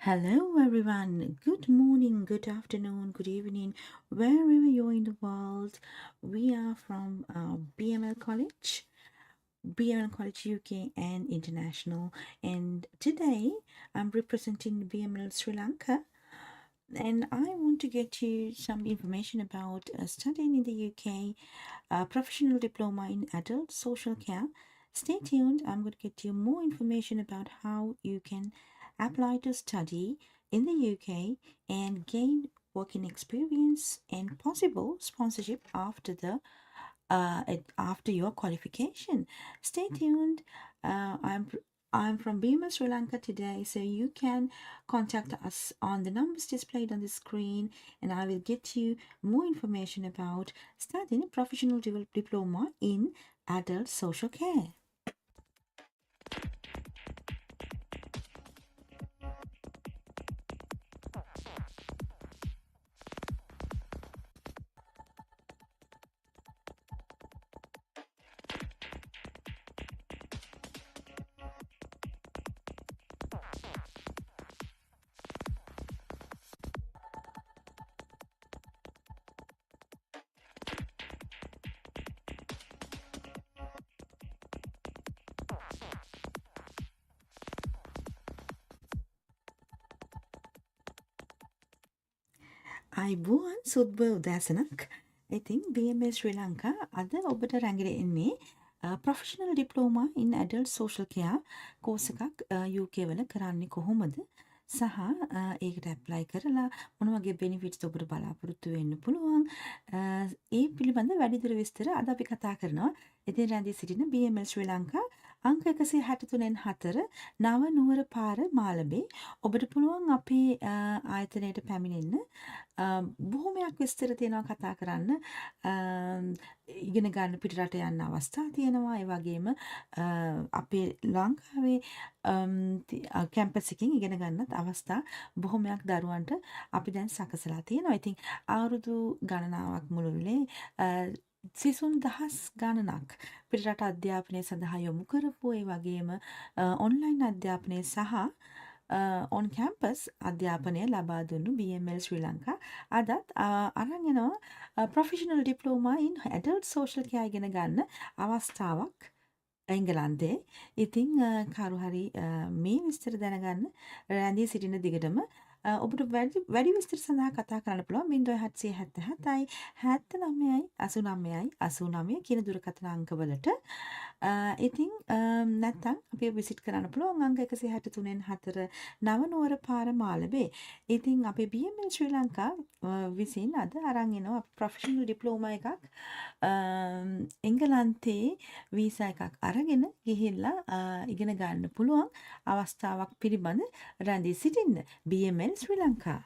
Hello, everyone. Good morning, good afternoon, good evening, wherever you're in the world. We are from BML College, BML College UK and International. And today I'm representing BML Sri Lanka. And I want to get you some information about studying in the UK, professional diploma in adult social care. Stay tuned. I'm going to get you more information about how you can apply to study in the UK and gain working experience and possible sponsorship after your qualification. Stay tuned. I'm from Bima, Sri Lanka today, so you can contact us on the numbers displayed on the screen, and I will get you more information about studying a professional diploma in adult social care. අයිබෝවන් සුද්බ උදෑසනක්. ඉතින් BMS ශ්‍රී ලංකා අද ඔබට රැඟෙන්නේ professional diploma in adult social care course එකක් UK වල කරන්නේ කොහොමද සහ ඒකට ඇප්ලයි කරලා මොන වගේ බෙනිෆිට්ස් ඔබට බලාපොරොත්තු වෙන්න පුළුවන් ඒ පිළිබඳ වැඩිදුර විස්තර අද අපි කතා කරනවා. ඉතින් රැඳී සිටින BMS ශ්‍රී ලංකා අංක 163න් 4 නව නුවර පාර මාලඹේ. ඔබට පුළුවන් අපේ ආයතනයට පැමිණෙන්න. බොහොමයක් විස්තර තියෙනවා කතා කරන්න. ඉගෙන ගන්න පිටරට යන්න අවස්ථා තියෙනවා. ඒ වගේම අපේ ලංකාවේ කැම්පස් එකකින් ඉගෙන ගන්නත් අවස්ථා බොහොමයක් දරුවන්ට අපි දැන් සකසලා තියෙනවා. ඉතින් අවුරුදු ගණනාවක් මුළුල්ලේ සිසුන් දහස් ගණනක් පිටරට අධ්‍යාපනය සඳහා යොමු කරපු ඒ වගේම ඔන්ලයින් අධ්‍යාපනය සහ ඔන් කැම්පස් අධ්‍යාපනය ලබා දුන්නු BML ශ්‍රී ලංකා අදත් අරන් එනවා professional diploma in adult social care ඉගෙන ගන්න අවස්ථාවක් එංගලන්තේ. ඉතින් කවුරු හරි මේ විස්තර දැනගන්න රැඳී සිටින දිගටම ඔබට වැඩි විස්තර සඳහා කතා කරන්න පුළුවන් 0777යි 79යි 89යි 89 කියන දුරකථන අංකවලට. ඉතින් නැත්නම් අපි විසිට් කරන්න පුළුවන් අංක 163න් 4 නවනුවර පාර මාලඹේ. ඉතින් අපේ BML ශ්‍රී ලංකා විසින් අද අරන් එනවා ප්‍රොෆෙෂනල් ඩිප්ලෝමා එකක් එංගලන්තේ වීසා එකක් අරගෙන ගිහිල්ලා ඉගෙන ගන්න පුළුවන් අවස්ථාවක් පිළිබඳ රැඳී සිටින්න. BML ශ්‍රී ලංකා.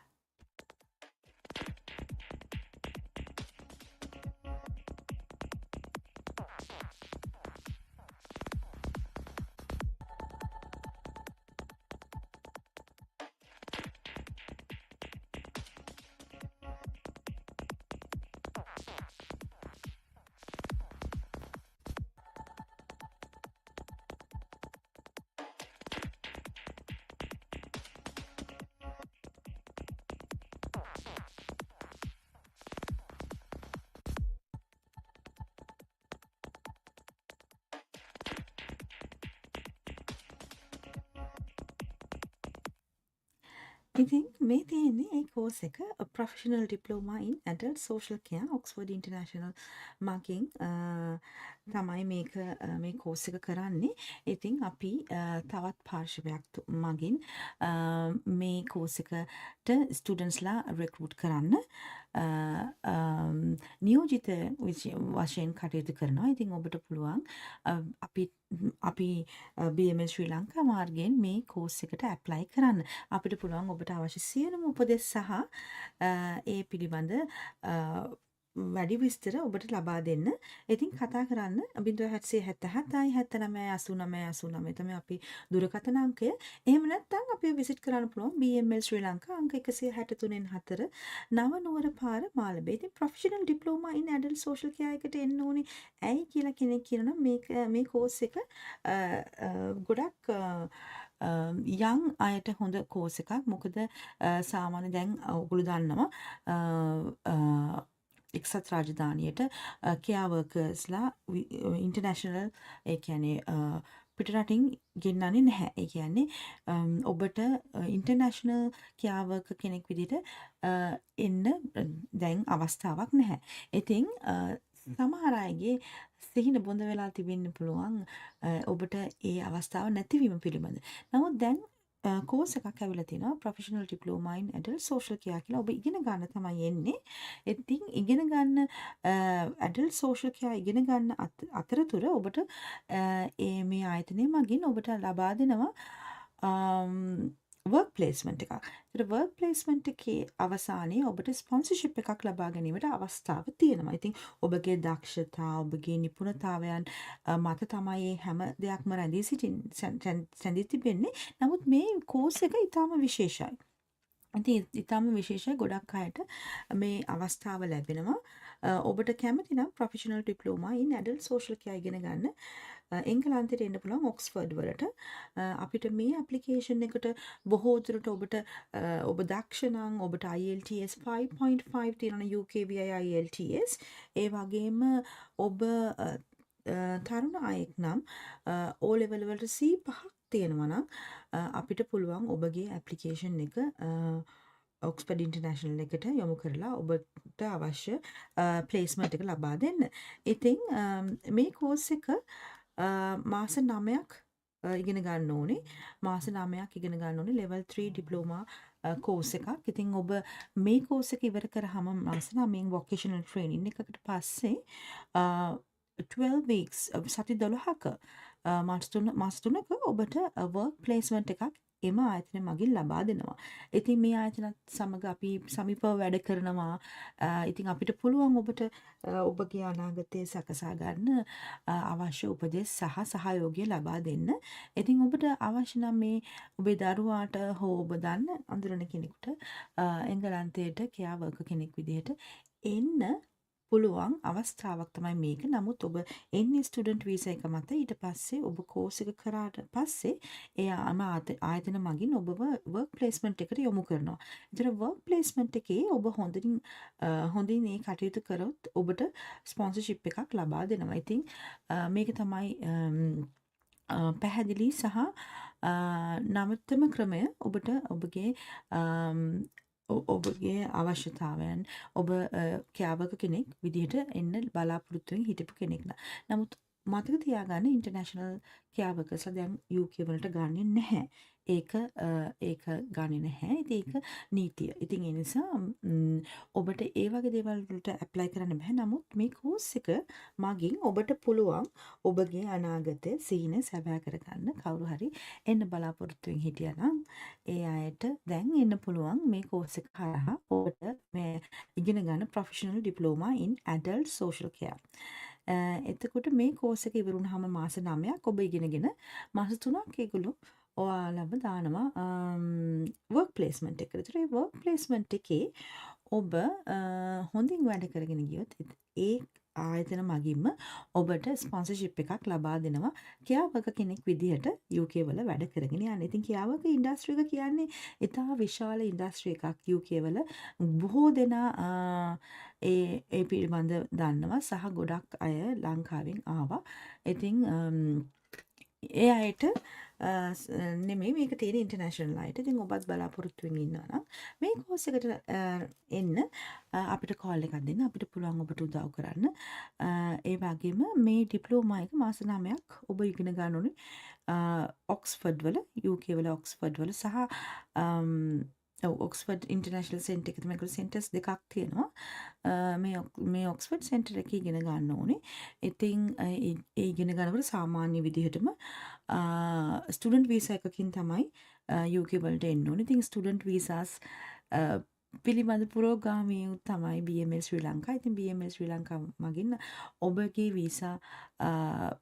ඉතින් මේ තියෙන්නේ ඒ කෝස් එක professional diploma in adult social care Oxford international මගින් තමයි මේ කෝස් එක කරන්නේ. ඉතින් අපි තවත් පාර්ශවයක් මගින් මේ කෝස් එකට ස්ටුඩන්ට්ස්ලා රෙක්රූට් කරන්න නියෝජිත වශයෙන් කටයුතු කරනවා. ඉතින් ඔබට පුළුවන් අපි BMS ශ්‍රී ලංකා මාර්ගයෙන් මේ කෝස් එකට ඇප්ලයි කරන්න. අපිට පුළුවන් ඔබට අවශ්‍ය සියලුම උපදෙස් සහ ඒ පිළිබඳ වැඩි විස්තර ඔබට ලබා දෙන්න. ඉතින් කතා කරන්න 0777යි 79යි 89 89 තමයි අපි දුරකථන අංකය. එහෙම නැත්නම් අපි විසිට් කරන්න පුළුවන් BML ශ්‍රී ලංකා අංක 163න් 4 නව නුවර පාර මාලඹේ. ඉතින් professional diploma in adult social care එකට එන්න ඕනේ. ඇයි කියලා කෙනෙක් කියනවා මේ කෝස් එක ගොඩක් යං අයට හොඳ කෝස් එකක්. මොකද සාමාන්‍ය දැන් ඔයගොල්ලෝ දන්නවා එක්සත් රාජධානියට කෙයා වර්කර්ස්ලා ඉන්ටර්නැෂනල් ඒ කියන්නේ පිටරටින් ගෙන්නන්නේ නැහැ. ඒ කියන්නේ ඔබට ඉන්ටර්නැෂනල් කෙයා වර්කර් කෙනෙක් විදිහට එන්න දැන් අවස්ථාවක් නැහැ. ඉතින් සමහර අයගේ සිහින බොඳ වෙලා තිබෙන්න පුළුවන් ඔබට ඒ අවස්ථාව නැතිවීම පිළිබඳ. නමුත් දැන් කෝස් එකක් ඇවිල්ලා තිනවා professional diploma in adult social care කියලා. ඔබ ඉගෙන ගන්න තමයි එන්නේ. ඉතින් ඉගෙන ගන්න ඇඩල්ට් සෝෂල් කෙයා ඉගෙන ගන්න අතරතුර ඔබට මේ ආයතනය මගින් ඔබට ලබා දෙනවා වර්ක් ප්ලේස්මන්ට් එකක්. ඒතර වර්ක් ප්ලේස්මන්ට් එකේ අවසානයේ ඔබට ස්පොන්සර්ෂිප් එකක් ලබා ගැනීමට අවස්ථාව තියෙනවා. ඉතින් ඔබගේ දක්ෂතා, ඔබගේ නිපුණතාවයන් මත තමයි මේ හැම දෙයක්ම රැඳී තිබෙන්නේ. නමුත් මේ කෝස් එක ඊටාම විශේෂයි. ඉතින් ඊටාම විශේෂයි. ගොඩක් අයට මේ අවස්ථාව ලැබෙනවා. ඔබට කැමති නම් professional diploma in adult social care ඉගෙන ගන්න එංගලන්තයට එන්න පුළුවන් ඔක්ස්ෆර්ඩ් වලට. අපිට මේ ඇප්ලිකේෂන් එකට බොහෝ දුරට ඔබට ඔබ දක්ෂ නම් ඔබට IELTS 5.5 තියෙනවා UKVI IELTS. ඒ වගේම ඔබ තරුණ අයෙක් නම් O level වලට C5ක් තියෙනවා නම් අපිට පුළුවන් ඔබගේ ඇප්ලිකේෂන් එක ඔක්ස්ෆර්ඩ් ඉන්ටර්නැෂනල් එකට යොමු කරලා ඔබට අවශ්‍ය ප්ලේස්මන්ට් එක ලබා දෙන්න. ඉතින් මේ කෝස් එක මාස 9ක් ඉගෙන ගන්න ඕනේ. මාස 9ක් ඉගෙන ගන්න ඕනේ level 3 diploma කෝස් එකක්. ඉතින් ඔබ මේ කෝස් එක ඉවර කරාම මාස 9න් vocational training එකකට පස්සේ 12 weeks සති 12ක මාස 3ක ඔබට work placement එකක් එම ආයතන මගින් ලබා දෙනවා. ඉතින් මේ ආයතනත් සමග අපි සමීපව වැඩ කරනවා. ඉතින් අපිට පුළුවන් ඔබට ඔබගේ අනාගතය සකසා ගන්න අවශ්‍ය උපදෙස් සහ සහයෝගය ලබා දෙන්න. ඉතින් ඔබට අවශ්‍ය නම් මේ ඔබේ දරුවාට හෝ ඔබ දන්න අඳුරන කෙනෙකුට එංගලන්තයට කෙයා වර්කර් කෙනෙක් විදිහට එන්න පුළුවන් අවස්ථාවක් තමයි මේක. නමුත් ඔබ එන්නේ ස්ටුඩන්ට් වීසා එක මත. ඊට පස්සේ ඔබ කෝස් එක කරාට පස්සේ ඒ ආයතන මගින් ඔබව වර්ක් ප්ලේස්මන්ට් එකට යොමු කරනවා. ඒතර වර්ක් ප්ලේස්මන්ට් එකේ ඔබ හොඳින් මේ කටයුතු කරොත් ඔබට ස්පොන්සර්ෂිප් එකක් ලබා දෙනවා. ඉතින් මේක තමයි පැහැදිලි සහ නවතම ක්‍රමය ඔබට ඔබගේ අවශ්‍යතාවයන් ඔබ කෑවක කෙනෙක් විදිහට එන්න බලාපොරොත්තුවෙන් හිටපු කෙනෙක් නමුත් මතක තියාගන්න ඉන්ටර්නැෂනල් කෑවකස්ලා දැන් UK වලට ගන්නෙ නැහැ. ඒක ගන්නෙ නැහැ. ඒක නීතිය. ඉතින් ඒ නිසා ඔබට ඒ වගේ දේවල් වලට ඇප්ලයි කරන්න බෑ. නමුත් මේ කෝස් එක මගින් ඔබට පුළුවන් ඔබගේ අනාගතය සිහින සැබෑ කරගන්න කවුරු හරි එන්න බලාපොරොත්තුවෙන් හිටියනම් ඒ අයට දැන් එන්න පුළුවන් මේ කෝස් එක හරහා ඔබට මේ ඉගෙන ගන්න professional diploma in adult social care. එතකොට මේ කෝස් එක ඉවර වුණාම මාස 9ක් ඔබ ඉගෙනගෙන මාස 3ක් ඒගොල්ලෝ ඔයාලව දානවා වර්ක් ප්ලේස්මන්ට් එකට. ඒතර ඒ වර්ක් ප්ලේස්මන්ට් එකේ ඔබ හොඳින් වැඩ කරගෙන ගියොත් ඒ ආයතන මගින්ම ඔබට ස්පොන්සර්ෂිප් එකක් ලබා දෙනවා කෙයා වර්කර් කෙනෙක් විදිහට UK වල වැඩ කරගෙන යන්න. ඉතින් කෙයා වර්කර් ඉන්ඩස්ට්‍රි එක කියන්නේ ඉතා විශාල ඉන්ඩස්ට්‍රි එකක් UK වල. බොහෝ දෙනා ඒ පිළිබඳ දන්නවා සහ ගොඩක් අය ලංකාවෙන් ආවා. ඉතින් ඒ අයට නෙමෙයි මේක තියෙන ඉන්ටර්නැෂනල් අයට. ඉතින් ඔබත් බලාපොරොත්තු වෙමින් ඉන්නවා නම් මේ කෝස් එකට එන්න අපිට කෝල් එකක් දෙන්න. අපිට පුළුවන් ඔබට උදව් කරන්න. ඒ වගේම මේ ඩිප්ලෝමා එක මාස 9ක් ඔබ ඉගෙන ගන්න ඕනේ ඔක්ස්ෆර්ඩ් වල, UK වල ඔක්ස්ෆර්ඩ් වල සහ ඔක්ස්ෆර්ඩ් ඉන්ටර්නැෂනල් සෙන්ටර් එක තමයි. සෙන්ටර්ස් දෙකක් තියෙනවා. මේ ඔක්ස්ෆර්ඩ් සෙන්ටර් එකේ ඉගෙන ගන්න ඕනේ. ඉතින් ඒ ඉගෙන ගන්නකොට සාමාන්‍ය විදිහටම ස්ටුඩන්ට් වීසා එකකින් තමයි UK වලට එන්න ඕනේ. ඉතින් ස්ටුඩන්ට් වීසාස් පිළිබඳ පුරෝගාමී තමයි BMS ශ්‍රී ලංකා. ඉතින් BMS ශ්‍රී ලංකා මගින් ඔබගේ වීසා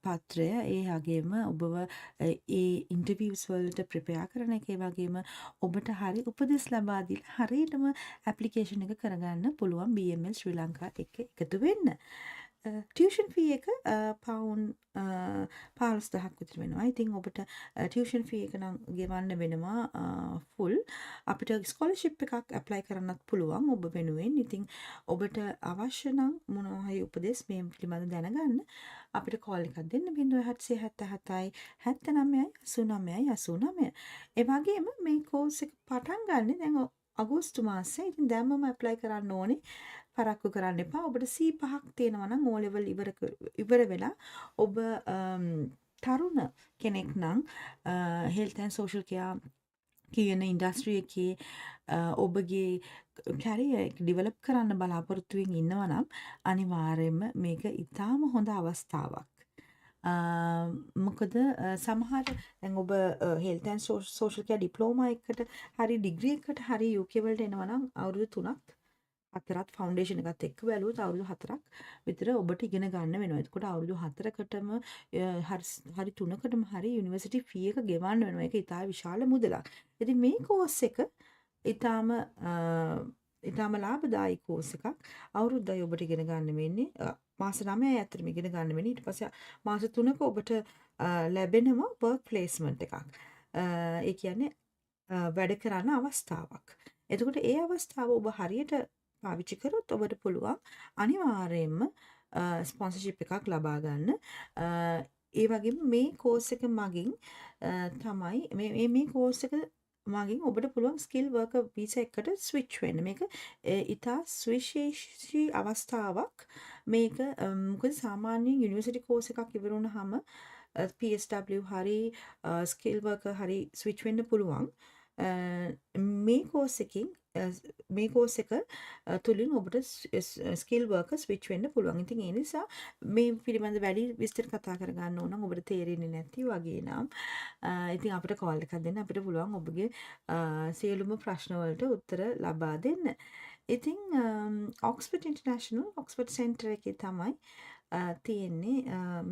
පත්‍රය ඒ වගේම ඔබව ඒ ඉන්ටර්විව්ස් වලට ප්‍රිපෙයාර් කරන එක, ඒ වගේම ඔබට හරි උපදෙස් ලබා දීලා හරියටම ඇප්ලිකේෂන් එක කරගන්න පුළුවන් BMS ශ්‍රී ලංකා එක්ක එකතු වෙන්න. ටියෂන් ෆී එක පවුන් 15,000ක් විතර වෙනවා. ඉතින් ඔබට ටියෂන් ෆී එක නම් ගෙවන්න වෙනවා ෆුල්. අපිට ස්කෝලර්ෂිප් එකක් ඇප්ලයි කරන්නත් පුළුවන් ඔබ වෙනුවෙන්. ඉතින් ඔබට අවශ්‍ය නම් මොනවා හරි උපදෙස් මේ පිළිබඳව දැනගන්න අපිට කෝල් එකක් දෙන්න 0777යි 79යි 89යි 89. ඒ වගේම මේ කෝස් එක පටන් ගන්න දැන් අගෝස්තු මාසේ. ඉතින් දැම්මම ඇප්ලයි කරන්න ඕනේ. පරක්කු කරන්න එපා. ඔබට C5ක් තියෙනවා නම් O level ඉවර වෙලා ඔබ තරුණ කෙනෙක් නම් health and social care කියන ඉන්ඩස්ට්‍රි එකේ ඔබගේ කැරියර් එක ඩෙවලොප් කරන්න බලාපොරොත්තුවෙන් ඉන්නවා නම් අනිවාර්යයෙන්ම මේක ඉතාම හොඳ අවස්ථාවක්. මොකද සමහර දැන් ඔබ health and social care diploma එකකට හරි ඩිග්‍රී එකකට හරි UK වලට එනවා නම් අවුරුදු 3ක් 4ක් ෆවුන්ඩේෂන් එකත් එක්ක බැලුවොත් අවුරුදු 4ක් විතර ඔබට ඉගෙන ගන්න වෙනවා. එතකොට අවුරුදු 4කටම හරි 3කටම හරි යුනිවර්සිටි ෆී එක ගෙවන්න වෙනවා. ඒක ඉතාල විශාල මුදලක්. ඉතින් මේ කෝස් එක ඉතාම ලාභදායී කෝස් එකක්. අවුරුද්දයි ඔබට ඉගෙන ගන්න වෙන්නේ. මාස 9යි ඇත්තටම ඉගෙන ගන්න වෙන්නේ. ඊට පස්සේ මාස 3ක ඔබට ලැබෙනවා වර්ක් ප්ලේස්මන්ට් එකක්. ඒ කියන්නේ වැඩ කරන්න අවස්ථාවක්. එතකොට ඒ අවස්ථාව ඔබ හරියට පාවිච්චි කරොත් ඔබට පුළුවන් අනිවාර්යයෙන්ම ස්පොන්සර්ෂිප් එකක් ලබා ගන්න. ඒ වගේම මේ කෝස් එක මගින් තමයි මේ කෝස් එක මගින් ඔබට පුළුවන් ස්කිල් වර්කර් වීසා එකකට ස්විච් වෙන්න. මේක ඉතා සුවිශේෂී අවස්ථාවක්. මේක මොකද සාමාන්‍යයෙන් යුනිවර්සිටි කෝස් එකක් ඉවර වුණාම PSW හරි ස්කිල් වර්කර් හරි ස්විච් වෙන්න පුළුවන්. මේ කෝස් එක තුලින් ඔබට ස්කිල් වර්කර් ස්විච් වෙන්න පුළුවන්. ඉතින් ඒ නිසා මේ පිළිබඳ වැඩි විස්තර කතා කරගන්න ඕන නම් ඔබට තේරෙන්නේ නැති වගේ නම් ඉතින් අපිට කෝල් එකක් දෙන්න අපිට පුළුවන් ඔබගේ සියලුම ප්‍රශ්න වලට උත්තර ලබා දෙන්න. ඉතින් ඔක්ස්ෆර්ඩ් ඉන්ටර්නැෂනල් ඔක්ස්ෆර්ඩ් සෙන්ටර් එකේ තමයි තියෙන්නේ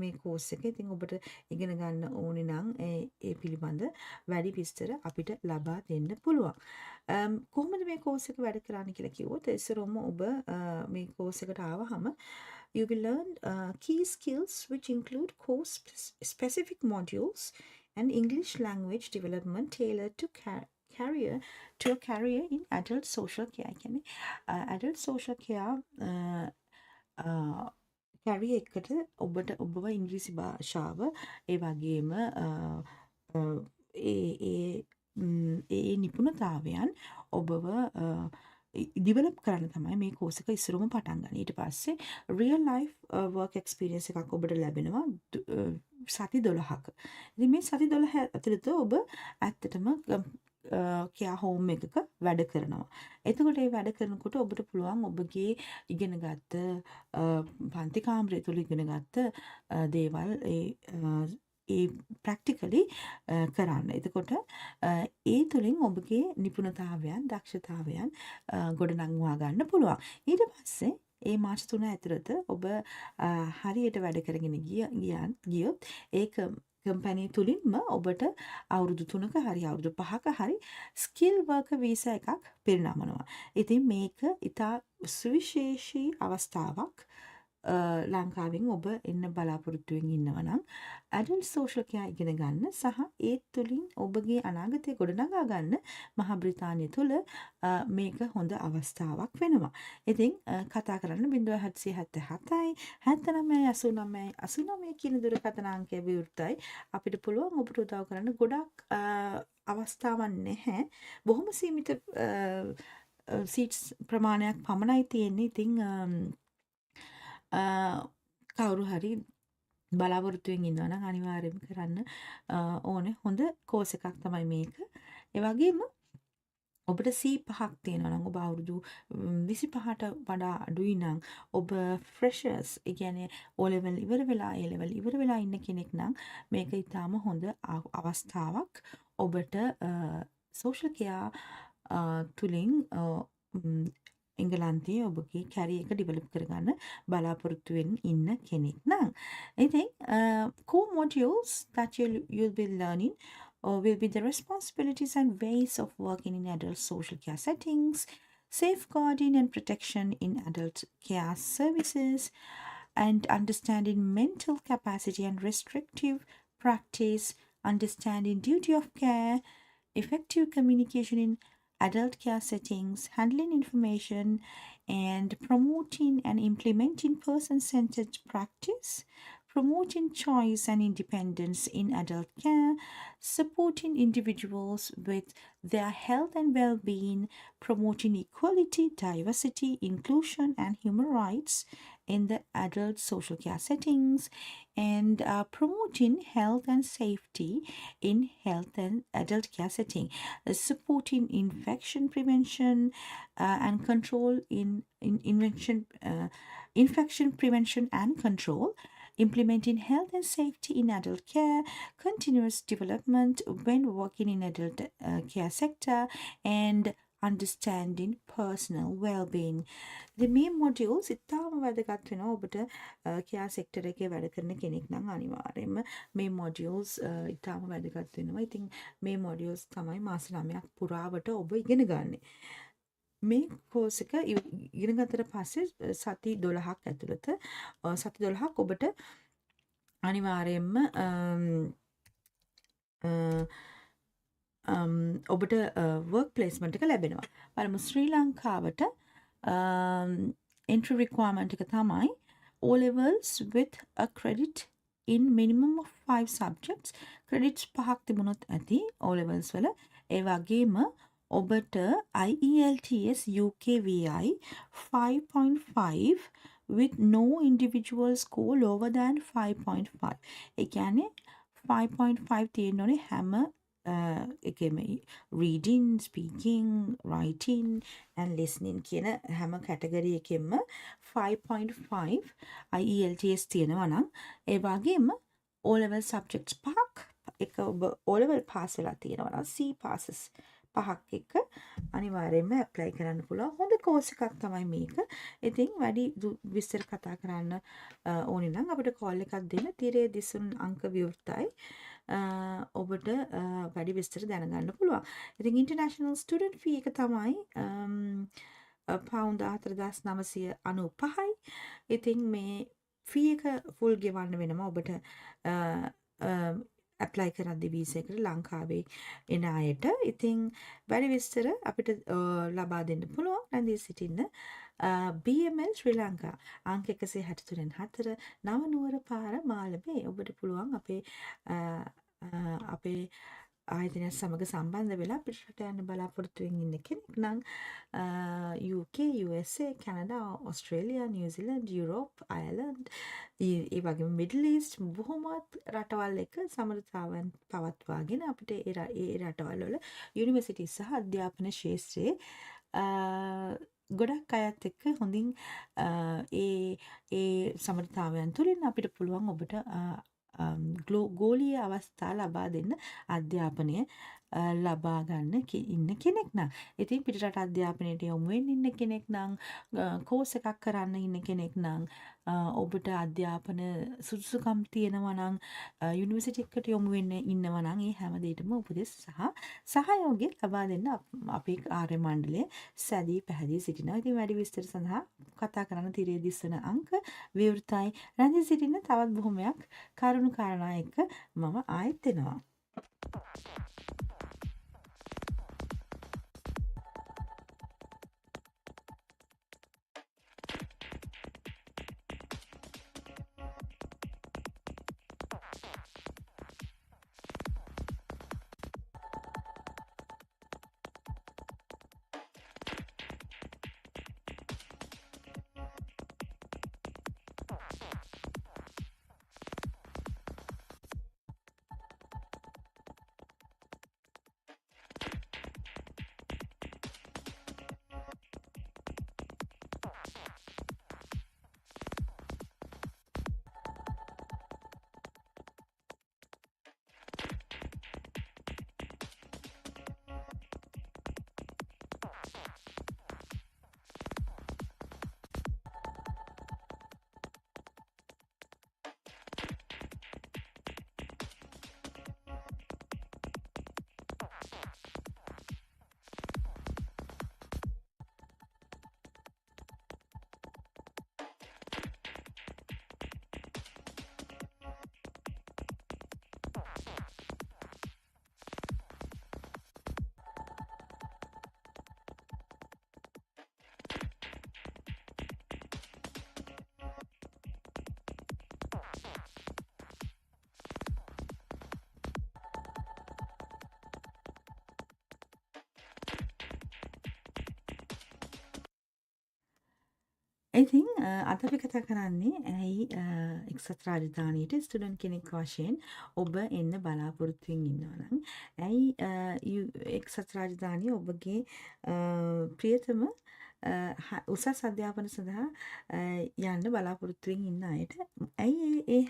මේ කෝස් එක. ඉතින් ඔබට ඉගෙන ගන්න ඕනේ නම් ඒ පිළිබඳ වැඩි විස්තර අපිට ලබා දෙන්න පුළුවන්. කොහොමද මේ කෝස් එක වැඩ කරන්නේ කියලා කිව්වොත් ඉස්සරොම ඔබ මේ කෝස් එකට ආවහම you will learn key skills which include course specific modules and English language development tailored to a career in adult social care. කියන්නේ adult social care කැරියර් එකට ඔබව ඉංග්‍රීසි භාෂාව ඒ වගේම ඒ නිපුණතාවයන් ඔබව ඩිවලොප් කරන්න තමයි මේ කෝස් එක ඉස්සරම පටන් ගන්න. ඊට පස්සේ රියල් ලයිෆ් වර්ක් එක්ස්පීරියන්ස් එකක් ඔබට ලැබෙනවා සති 12ක. ඉතින් මේ සති 12 ඇතුළත ඔබ ඇත්තටම කියා හෝම් එකක වැඩ කරනවා. එතකොට ඒ වැඩ කරනකොට ඔබට පුළුවන් ඔබගේ ඉගෙනගත්ත පන්ති කාමරය තුළ ඉගෙනගත්ත දේවල් ඒ ප්‍රැක්ටිකලි කරන්න. එතකොට ඒ තුළින් ඔබගේ නිපුණතාවයන් දක්ෂතාවයන් ගොඩනංවා ගන්න පුළුවන්. ඊට පස්සේ ඒ මාස 3 ඇතුළත ඔබ හරියට වැඩ කරගෙන ගියොත් ඒක කම්පැනි තුලින්ම ඔබට අවුරුදු 3ක හරි අවුරුදු 5ක හරි ස්කිල් වර්කර් වීසා එකක් පිරිනමනවා. ඉතින් මේක ඉතා සුවිශේෂී අවස්ථාවක්. ලංකාවෙන් ඔබ එන්න බලාපොරොත්තු වෙමින් ඉන්නවා නම් adult social care ඉගෙන ගන්න සහ ඒ තුලින් ඔබගේ අනාගතය ගොඩනගා ගන්න මහා බ්‍රිතාන්‍ය තුල මේක හොඳ අවස්ථාවක් වෙනවා. ඉතින් කතා කරන්න 0777යි 79 89 කියන දුරකථන අංකය විවෘතයි. අපිට පුළුවන් ඔබට උදව් කරන්න. ගොඩක් අවස්ථාවක් නැහැ. බොහොම සීමිත සීට්ස් ප්‍රමාණයක් පමණයි තියෙන්නේ. ඉතින් කවුරු හරි බලාපොරොත්තුවෙන් ඉන්නවා නම් අනිවාර්යයෙන්ම කරන්න ඕනේ හොඳ කෝස් එකක් තමයි මේක. ඒ වගේම ඔබට C5ක් තියෙනවා නම් ඔබ අවුරුදු 25ට වඩා අඩුයි නම් ඔබ freshers ඒ කියන්නේ O level ඉවර වෙලා A level ඉවර වෙලා ඉන්න කෙනෙක් නම් මේක ඊටාම හොඳ අවස්ථාවක් ඔබට social care තුලින් එංගලන්තයේ ඔබගේ කැරියර් එක ඩෙවලොප් කරගන්න බලාපොරොත්තු වෙමින් ඉන්න කෙනෙක් නම් ඉතින් core modules that you'll be learning will be the responsibilities and ways of working in adult social care settings, safeguarding and protection in adult care services, and understanding mental capacity and restrictive practice, understanding duty of care, effective communication in adult care settings, handling information, and promoting and implementing person centered practice, promoting choice and independence in adult care, supporting individuals with their health and well being, promoting equality, diversity, inclusion, and human rights in the adult social care settings, and promoting health and safety in health and adult care setting, supporting infection prevention and control infection prevention and control, implementing health and safety in adult care, continuous development when working in adult care sector, and understanding personal well-being. The මේ modules ඉතාම වැදගත් වෙනවා ඔබට කියා sector එකේ වැඩ කරන කෙනෙක් නම් අනිවාර්යයෙන්ම මේ මොඩියුල්ස් ඉතාම වැදගත් වෙනවා. ඉතින් මේ මොඩියුල්ස් තමයි මාස 9ක් පුරාවට ඔබ ඉගෙන ගන්න. මේ කෝස් එක ඉගෙන ගත්තට පස්සේ සති 12ක් ඇතුළත සති 12ක් ඔබට අනිවාර්යයෙන්ම ඔබට වර්ක් ප්ලේස්මන්ට් එක ලැබෙනවා. බලමු ශ්‍රී ලංකාවට entry requirement එක තමයි O levels with a credit in minimum of 5 subjects. credits 5ක් තිබුණොත් ඇති O levels වල. ඒ වගේම ඔබට IELTS UKVI 5.5 with no individual score lower than 5.5. ඒ කියන්නේ 5.5 තියෙන්න ඕනේ හැම එකම reading, speaking, writing and listening කියන හැම කැටගරි එකෙන්ම 5.5 IELTS තියෙනවා නම් ඒ වගේම O level subjects 5ක් එක ඔබ O level pass වෙලා තියෙනවා නම් C passes 5ක් එක අනිවාර්යයෙන්ම apply කරන්න පුළුවන්. හොඳ course එකක් තමයි මේක. ඉතින් වැඩි විස්තර කතා කරන්න ඕනේ නම් අපිට call එකක් දෙන්න. තිරේ දිසුන් අංක විවෘතයි. ඔබට වැඩි විස්තර දැනගන්න පුළුවන්. ඉතින් international student fee එක තමයි pound 4995යි. ඉතින් මේ fee එක full ගෙවන්න වෙනවා ඔබට apply කරද්දී වීසා එකට ලංකාවේ එන අයට. ඉතින් වැඩි විස්තර අපිට ලබා දෙන්න පුළුවන් රැඳී සිටින්න BML ශ්‍රී ලංකා අංක 163 නවනුවර පාර මාළඹේ. ඔබට පුළුවන් අපේ ආයතනය සමග සම්බන්ධ වෙලා පිටරට යන්න බලාපොරොත්තු වෙමින් ඉන්න කෙනෙක් නම් UK, USA, Canada, Australia, New Zealand, Europe, Ireland, ඒ වගේම Middle East බොහොමත් රටවල් එක සමරතාවන් පවත්වාගෙන අපිට ඒ රටවල් වල යුනිවර්සිටි සහ අධ්‍යාපන ශාස්ත්‍රයේ ගොඩක් අයත් එක්ක හොඳින් ඒ සමරතාවයන් තුළින් අපිට පුළුවන් ඔබට ගෝලීය අවස්ථා ලබා දෙන්න අධ්‍යාපනය ලබා ගන්න ඉන්න කෙනෙක් නම්. ඉතින් පිටරට අධ්‍යාපනයට යොමු වෙන්න ඉන්න කෙනෙක් නම් කෝස් එකක් කරන්න ඉන්න කෙනෙක් නම් ඔබට අධ්‍යාපන සුදුසුකම් තියෙනවා නම් යුනිවර්සිටි එකකට යොමු වෙන්න ඉන්නවා නම් ඒ හැම දෙයකම උපදෙස් සහ සහයෝගය ලබා දෙන්න අපේ කාර්ය මණ්ඩලය සැදී පැහැදී සිටිනවා. ඉතින් වැඩි විස්තර සඳහා කතා කරන්න තිරේ දිස්වන අංක විවෘතයි. රැඳී සිටින්න තවත් බොහොමයක් කරුණු කාරණා එක්ක මම ආයෙත් එනවා. ඉතින් අද අපි කතා කරන්නේ ඇයි එක්සත් රාජධානියට ස්ටුඩන්ට් කෙනෙක් වශයෙන් ඔබ එන්න බලාපොරොත්තුවෙන් ඉන්නවා නම් ඇයි එක්සත් රාජධානිය ඔබගේ ප්‍රියතම උසස් අධ්‍යාපන සඳහා යන්න බලාපොරොත්තුවෙන් ඉන්න අයට ඇයි ඒ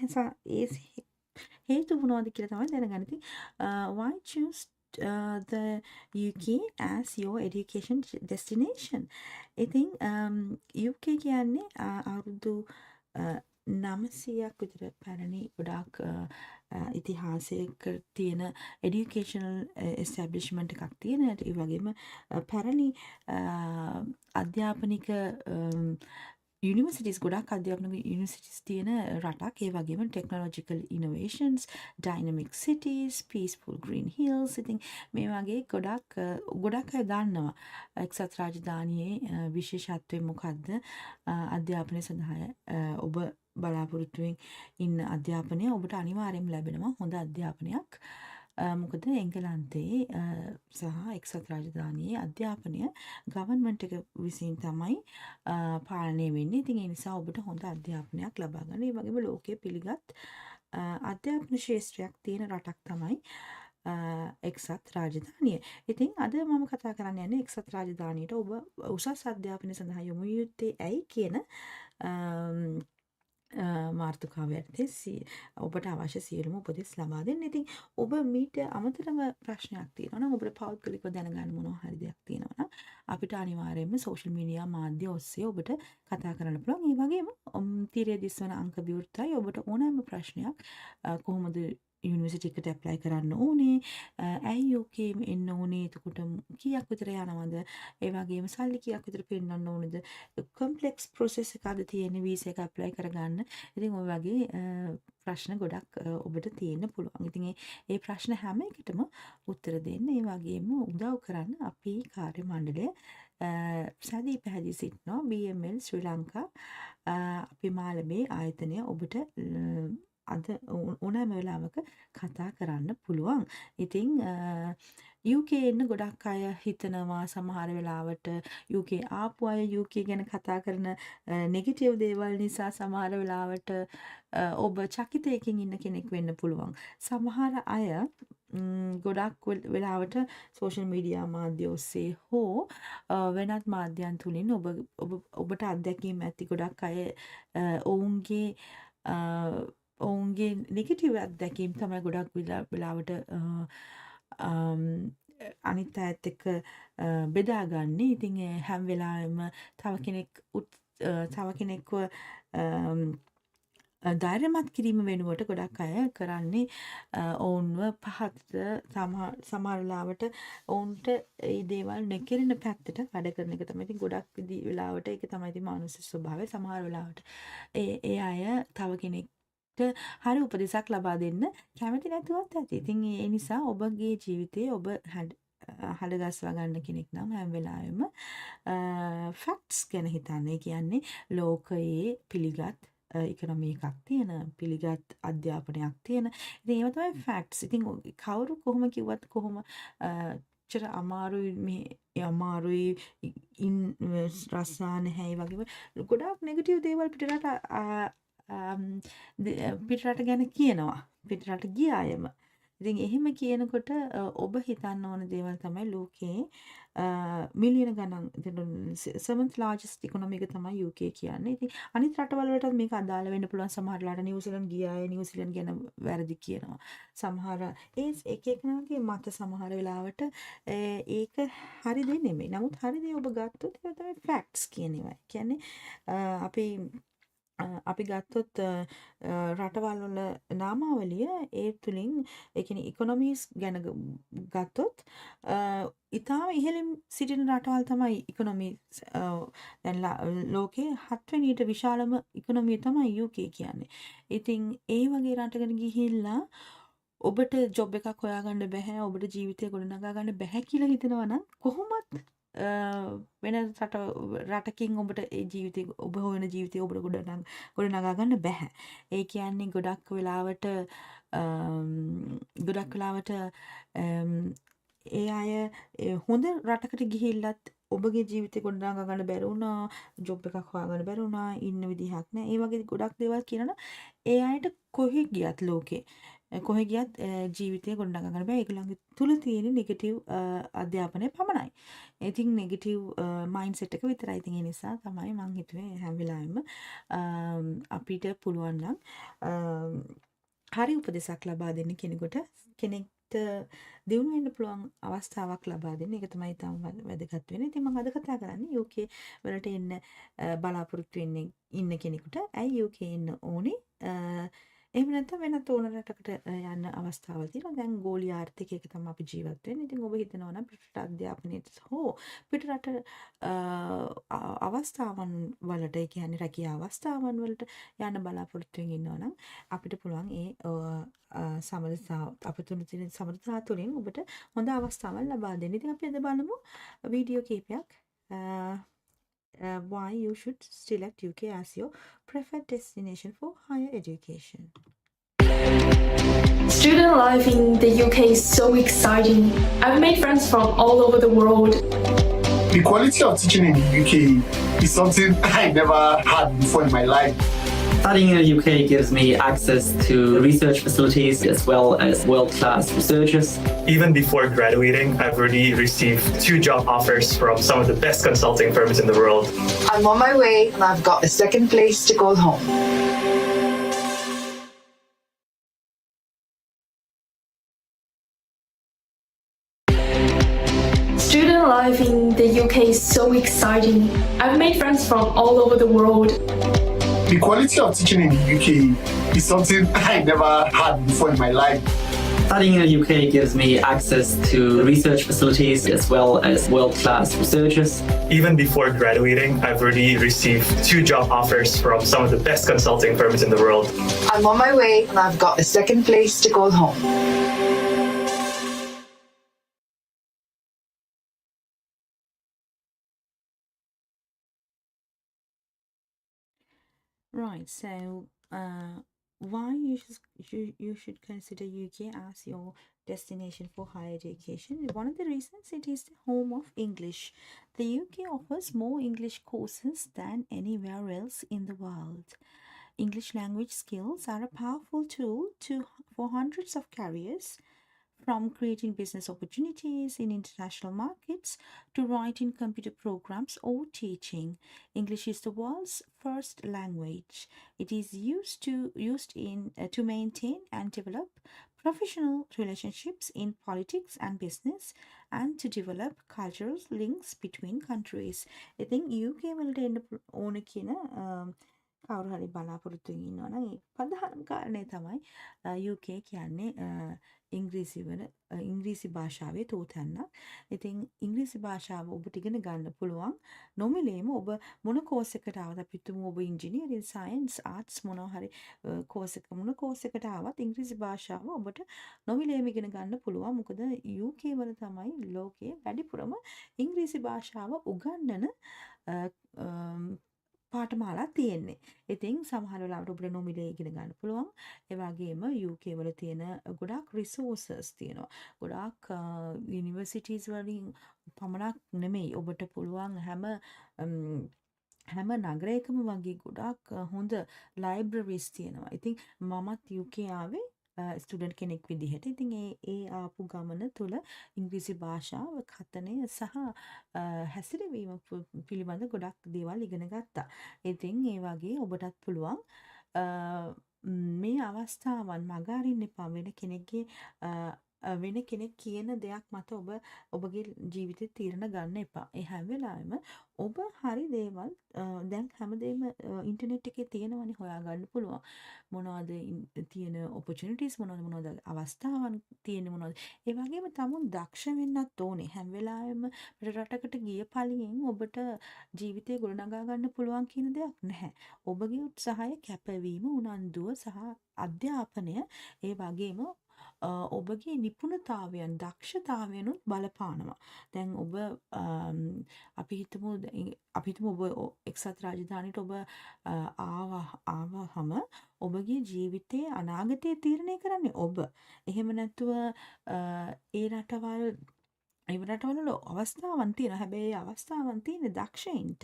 හේතු මොනවද කියලා තමයි දැනගන්න. ඉතින් why choose the UK as your education destination? ඉතින් UK කියන්නේ අවුරුදු 900ක් විතර පැරණි ගොඩාක් ඉතිහාසයක තියෙන එඩියුකේෂනල් එස්ටැබ්ලිෂ්මන්ට් එකක් තියෙන. ඒ වගේම පැරණි අධ්‍යාපනික යුනිවර්සිටිස් ගොඩක් අධ්‍යාපනික යුනිවර්සිටිස් තියෙන රටක්. ඒ වගේම technological ඉනෝවේෂන්ස්, dynamic cities, peaceful green හිල්ස්. ඉතින් මේ වගේ ගොඩක් අය දන්නවා එක්සත් රාජධානියේ විශේෂත්වය මොකක්ද, අධ්‍යාපනය සඳහා ඔබ බලාපොරොත්තුවෙන් ඉන්න අධ්‍යාපනය ඔබට අනිවාර්යයෙන්ම ලැබෙනවා හොඳ අධ්‍යාපනයක්. මොකද එංගලන්තයේ සහ එක්සත් රාජධානියේ අධ්‍යාපනය ගවර්න්මන්ට් එක විසින් තමයි පාලනය වෙන්නේ. ඉතින් ඒ නිසා ඔබට හොඳ අධ්‍යාපනයක් ලබා ගන්න. ඒ වගේම ලෝකයේ පිළිගත් අධ්‍යාපන ශාස්ත්‍රයක් තියෙන රටක් තමයි එක්සත් රාජධානිය. ඉතින් අද මම කතා කරන්න යන්නේ එක්සත් රාජධානියට ඔබ උසස් අධ්‍යාපනය සඳහා යොමු යුත්තේ ඇයි කියන මාර්තුකාව යටතේ ඔබට අවශ්‍ය සියලුම උපදෙස් ලබා දෙන්න. ඉතින් ඔබ මීට අමතරව ප්‍රශ්නයක් තියෙනවා නම් ඔබට පෞද්ගලිකව දැනගන්න මොනවා හරි දෙයක් තියෙනවා නම් අපිට අනිවාර්යයෙන්ම සෝෂල් මීඩියා මාධ්‍ය ඔස්සේ ඔබට කතා කරන්න පුළුවන්. ඒ වගේම තීරය දිස්වන අංක විවෘතයි. ඔබට ඕනෑම ප්‍රශ්නයක් කොහොමද යුනිවර්සිටි එකට ඇප්ලයි කරන්න ඕනේ, ඇයි UK එන්න ඕනේ, එතකොට කීයක් විතර යනවද, ඒ වගේම සල්ලි කීයක් විතර පෙන්නන්න ඕනේද, කොම්ප්ලෙක්ස් ප්‍රොසෙස් එකක්ද තියෙන වීසා එක ඇප්ලයි කරගන්න. ඉතින් ඔය වගේ ප්‍රශ්න ගොඩක් ඔබට තියෙන්න පුළුවන්. ඉතින් ඒ ප්‍රශ්න හැම එකටම උත්තර දෙන්න, ඒ වගේම උදව් කරන්න අපේ කාර්ය මණ්ඩලය සැදී පැහැදී සිටිනවා. BML ශ්‍රී ලංකා අපි මාළඹේ ආයතනය ඔබට අද ඕනෑම වෙලාවක කතා කරන්න පුළුවන්. ඉතින් UK එන්න ගොඩක් අය හිතනවා සමහර වෙලාවට UK ආපු අය UK ගැන කතා කරන නෙගටිව් දේවල් නිසා සමහර වෙලාවට ඔබ චකිතයකින් ඉන්න කෙනෙක් වෙන්න පුළුවන්. සමහර අය ගොඩක් වෙලාවට සෝෂල් මීඩියා මාධ්‍ය ඔස්සේ හෝ වෙනත් මාධ්‍යයන් තුලින් ඔබට අත්දැකීම් ඇති ගොඩක් අය ඔවුන්ගේ නෙගටිව් අත්දැකීම් තමයි ගොඩක් වෙලාවට අනිත් අයත් එක්ක බෙදාගන්නේ. ඉතින් හැම වෙලාවෙම තව කෙනෙක්ව ධෛර්යමත් කිරීම වෙනුවට ගොඩක් අය කරන්නේ ඔවුන්ව පහත් සමහර වෙලාවට ඔවුන්ට ඒ දේවල් නොකරන පැත්තට වැඩ කරන එක තමයි. ඉතින් ගොඩක් වෙලාවට ඒක තමයි ඉතින් මානසික ස්වභාවය. සමහර වෙලාවට ඒ අය තව කෙනෙක් හරි උපදෙසක් ලබා දෙන්න කැමති නැතුවත් ඇති. ඉතින් ඒ නිසා ඔබගේ ජීවිතේ ඔබ හඩගස්වා ගන්න කෙනෙක් නම් හැම වෙලාවෙම ෆැක්ට්ස් ගැන හිතන්න. ඒ කියන්නේ ලෝකයේ පිළිගත් ඉකොනොමි එකක් තියෙන, පිළිගත් අධ්‍යාපනයක් තියෙන. ඉතින් ඒවා තමයි ෆැක්ට්ස්. ඉතින් කවුරු කොහොම කිව්වත් කොහොම චර අමාරුයි රස්සා නැහැ වගේ ගොඩාක් නෙගටිව් දේවල් පිටරට ගැන කියනවා. පිටරට ගිය අයම. ඉතින් එහෙම කියනකොට ඔබ හිතන්න ඕන දේවල් තමයි ලෝකයේ මිලියන ගණන් 7th largest economy එක තමයි UK කියන්නේ. ඉතින් අනිත් රටවල් වලට මේක අදාළ වෙන්න පුළුවන්. සමහරලාට නිව්සීලන්ත ගිය අය නිව්සීලන්ත ගැන වැරදි කියනවා. සමහර එක එකනාගේ මත සමහර වෙලාවට ඒක හරි දෙ නෙමෙයි. නමුත් හරි දේ ඔබ ගත්තොත් ඒක තමයි ෆැක්ට්ස් කියන ඒවා. කියන්නේ අපි ගත්තොත් රටවල් වල නාමාවලිය ඒ තුලින් ඒ කියන්නේ ඉකොනොමීස් ගැන ගත්තොත් ඉතාම ඉහළින් සිටින රටවල් තමයි ඉකොනොමීස් දැන් ලෝකයේ 7 වෙනියට විශාලම ඉකොනොමිය තමයි UK කියන්නේ. ඉතින් ඒ වගේ රටකට ගිහිල්ලා ඔබට ජොබ් එකක් හොයාගන්න බැහැ, ඔබට ජීවිතය ගොඩනගා ගන්න බැහැ කියලා හිතනවා නම් කොහොමත් වෙන රටකින් ඔබට ඒ ජීවිතේ ඔබ හොයන ජීවිතය ඔබට ගොඩනගා ගන්න බැහැ. ඒ කියන්නේ ගොඩක් වෙලාවට ඒ අය හොඳ රටකට ගිහිල්ලත් ඔබගේ ජීවිතේ ගොඩනගා ගන්න බැරි වුණා, ජොබ් එකක් හොයාගන්න බැරි වුණා, ඉන්න විදිහක් නැහැ. ඒ වගේ ගොඩක් දේවල් කියනවා ඒ අයට කොහෙ ගියත් ලෝකේ කොහෙ ගියත් ජීවිතය ගොඩනගා ගන්න බෑ. ඒගොල්ලන්ගේ තුල තියෙන නෙගටිව් අධ්‍යාපනය පමණයි. ඉතින් නෙගටිව් මයින්ඩ්සෙට් එක විතරයි. ඉතින් ඒ නිසා තමයි මම හිතුවේ හැම වෙලාවෙම අපිට පුළුවන් නම් හරි උපදෙසක් ලබා දෙන්න කෙනෙක්ට දියුණු වෙන්න පුළුවන් අවස්ථාවක් ලබා දෙන්න. ඒක තමයි තාම වැදගත් වෙන්නේ. ඉතින් මම අද කතා කරන්නේ UK වලට එන්න බලාපොරොත්තු වෙන්නේ ඉන්න කෙනෙකුට ඇයි UK එන්න ඕනේ? එහෙම නැත්නම් වෙනත් ඕන රටකට යන්න අවස්ථාවල් තියෙනවා. දැන් ගෝලීය ආර්ථිකයක තමයි අපි ජීවත් වෙන්නේ. ඉතින් ඔබ හිතනවා නම් පිටරට අධ්‍යාපනයට හෝ පිටරට අවස්ථාවන් වලට, ඒ කියන්නේ රැකියා අවස්ථාවන් වලට යන්න බලාපොරොත්තු වෙමින් ඉන්නවා නම් අපිට පුළුවන් ඒ සමර්ථතා තුළින් ඔබට හොඳ අවස්ථාවක් ලබා දෙන්න. ඉතින් අපි අද බලමු වීඩියෝ කීපයක් why you should select UK as your preferred destination for higher education. Student life in the UK is so exciting. I've made friends from all over the world. The quality of teaching in the UK is something I never had before in my life. Studying in the UK gives me access to research facilities as well as world-class researchers. Even before graduating, I've already received 2 job offers from some of the best consulting firms in the world. I'm on my way and I've got a second place to call home. Student life in the UK is so exciting. I've made friends from all over the world. The quality of teaching in the UK is something I never had before in my life. Studying in the UK gives me access to research facilities as well as world-class researchers. Even before graduating, I've already received 2 job offers from some of the best consulting firms in the world. I'm on my way and I've got a second place to call home. Right, so why you should consider UK as your destination for higher education? One of the reasons, it is the home of English. The UK offers more English courses than anywhere else in the world. English language skills are a powerful tool for hundreds of careers, from creating business opportunities in international markets to writing computer programs or teaching. English is the world's first language. It is used to maintain and develop professional relationships in politics and business, and to develop cultural links between countries. I think UK වලට එන්න ඕන කියන කවුරු හරි බලාපොරොත්තු ඉන්නවා නම් ඒ ප්‍රධානම කාරණේ තමයි UK කියන්නේ ඉංග්‍රීසි භාෂාවේ තෝතැන්නක්. ඉතින් ඉංග්‍රීසි භාෂාව ඔබට ඉගෙන ගන්න පුළුවන් නොමිලේම. ඔබ මොන කෝස් එකකට ආවත්, අපි හිතමු ඔබ ඉංජිනේරින්, සයන්ස්, ආර්ට්ස් මොනවා හරි මොන කෝස් එකට ආවත් ඉංග්‍රීසි භාෂාව ඔබට නොමිලේම ඉගෙන ගන්න පුළුවන්. මොකද UK වල තමයි ලෝකයේ වැඩිපුරම ඉංග්‍රීසි භාෂාව උගන්වන පාඨමාලා තියෙන්නේ. ඉතින් සමහර වෙලාවට ඔබට නොමිලේ ඉගෙන ගන්න පුළුවන්. ඒ වගේම UK වල තියෙන ගොඩාක් රිසෝසස් තියෙනවා. ගොඩාක් යුනිවර්සිටිස් වලින් පමණක් නෙමෙයි, ඔබට පුළුවන් හැම නගරයකම වගේ ගොඩාක් හොඳ ලයිබ්‍රරිස් තියෙනවා. ඉතින් මමත් UK ආවේ ස්ටුඩන්ට් කෙනෙක් විදිහට. ඉතින් ඒ ආපු ගමන තුළ ඉංග්‍රීසි භාෂාව, කථනය සහ හැසිරවීම පිළිබඳ ගොඩක් දේවල් ඉගෙන ගත්තා. ඉතින් ඒ වගේ ඔබටත් පුළුවන් මේ අවස්ථාවන් මග අරින්න එපා. වෙන කෙනෙක් කියන දෙයක් මත ඔබගේ ජීවිතේ තීරණ ගන්න එපා. ඒ හැම වෙලාවෙම ඔබ හරි දේවල් දැන් හැමදේම ඉන්ටර්නෙට් එකේ තියෙනවනේ, හොයාගන්න පුළුවන්. මොනවද තියෙන ඔපචුනිටිස්, මොනවද අවස්ථාවන් තියෙන, මොනවද. ඒ වගේම තමුන් දක්ෂ වෙන්නත් ඕනේ. හැම වෙලාවෙම රටකට ගිය පළියෙන් ඔබට ජීවිතේ ගොඩනගා ගන්න පුළුවන් කියන දෙයක් නැහැ. ඔබගේ උත්සාහය, කැපවීම, උනන්දුව සහ අධ්‍යාපනය, ඒ වගේම ඔබගේ නිපුණතාවයන්, දක්ෂතාවයනුත් බලපානවා. දැන් ඔබ අපි හිතමු ඔබ එක්සත් රාජධානියට ඔබ ආවහම ඔබගේ ජීවිතයේ අනාගතය තීරණය කරන්නේ ඔබ. එහෙම නැතුව ඒ රටවල් ඒ රටවල අවස්ථාවන් තියෙනවා. හැබැයි ඒ අවස්ථාවන් තියෙන්නේ දක්ෂයින්ට.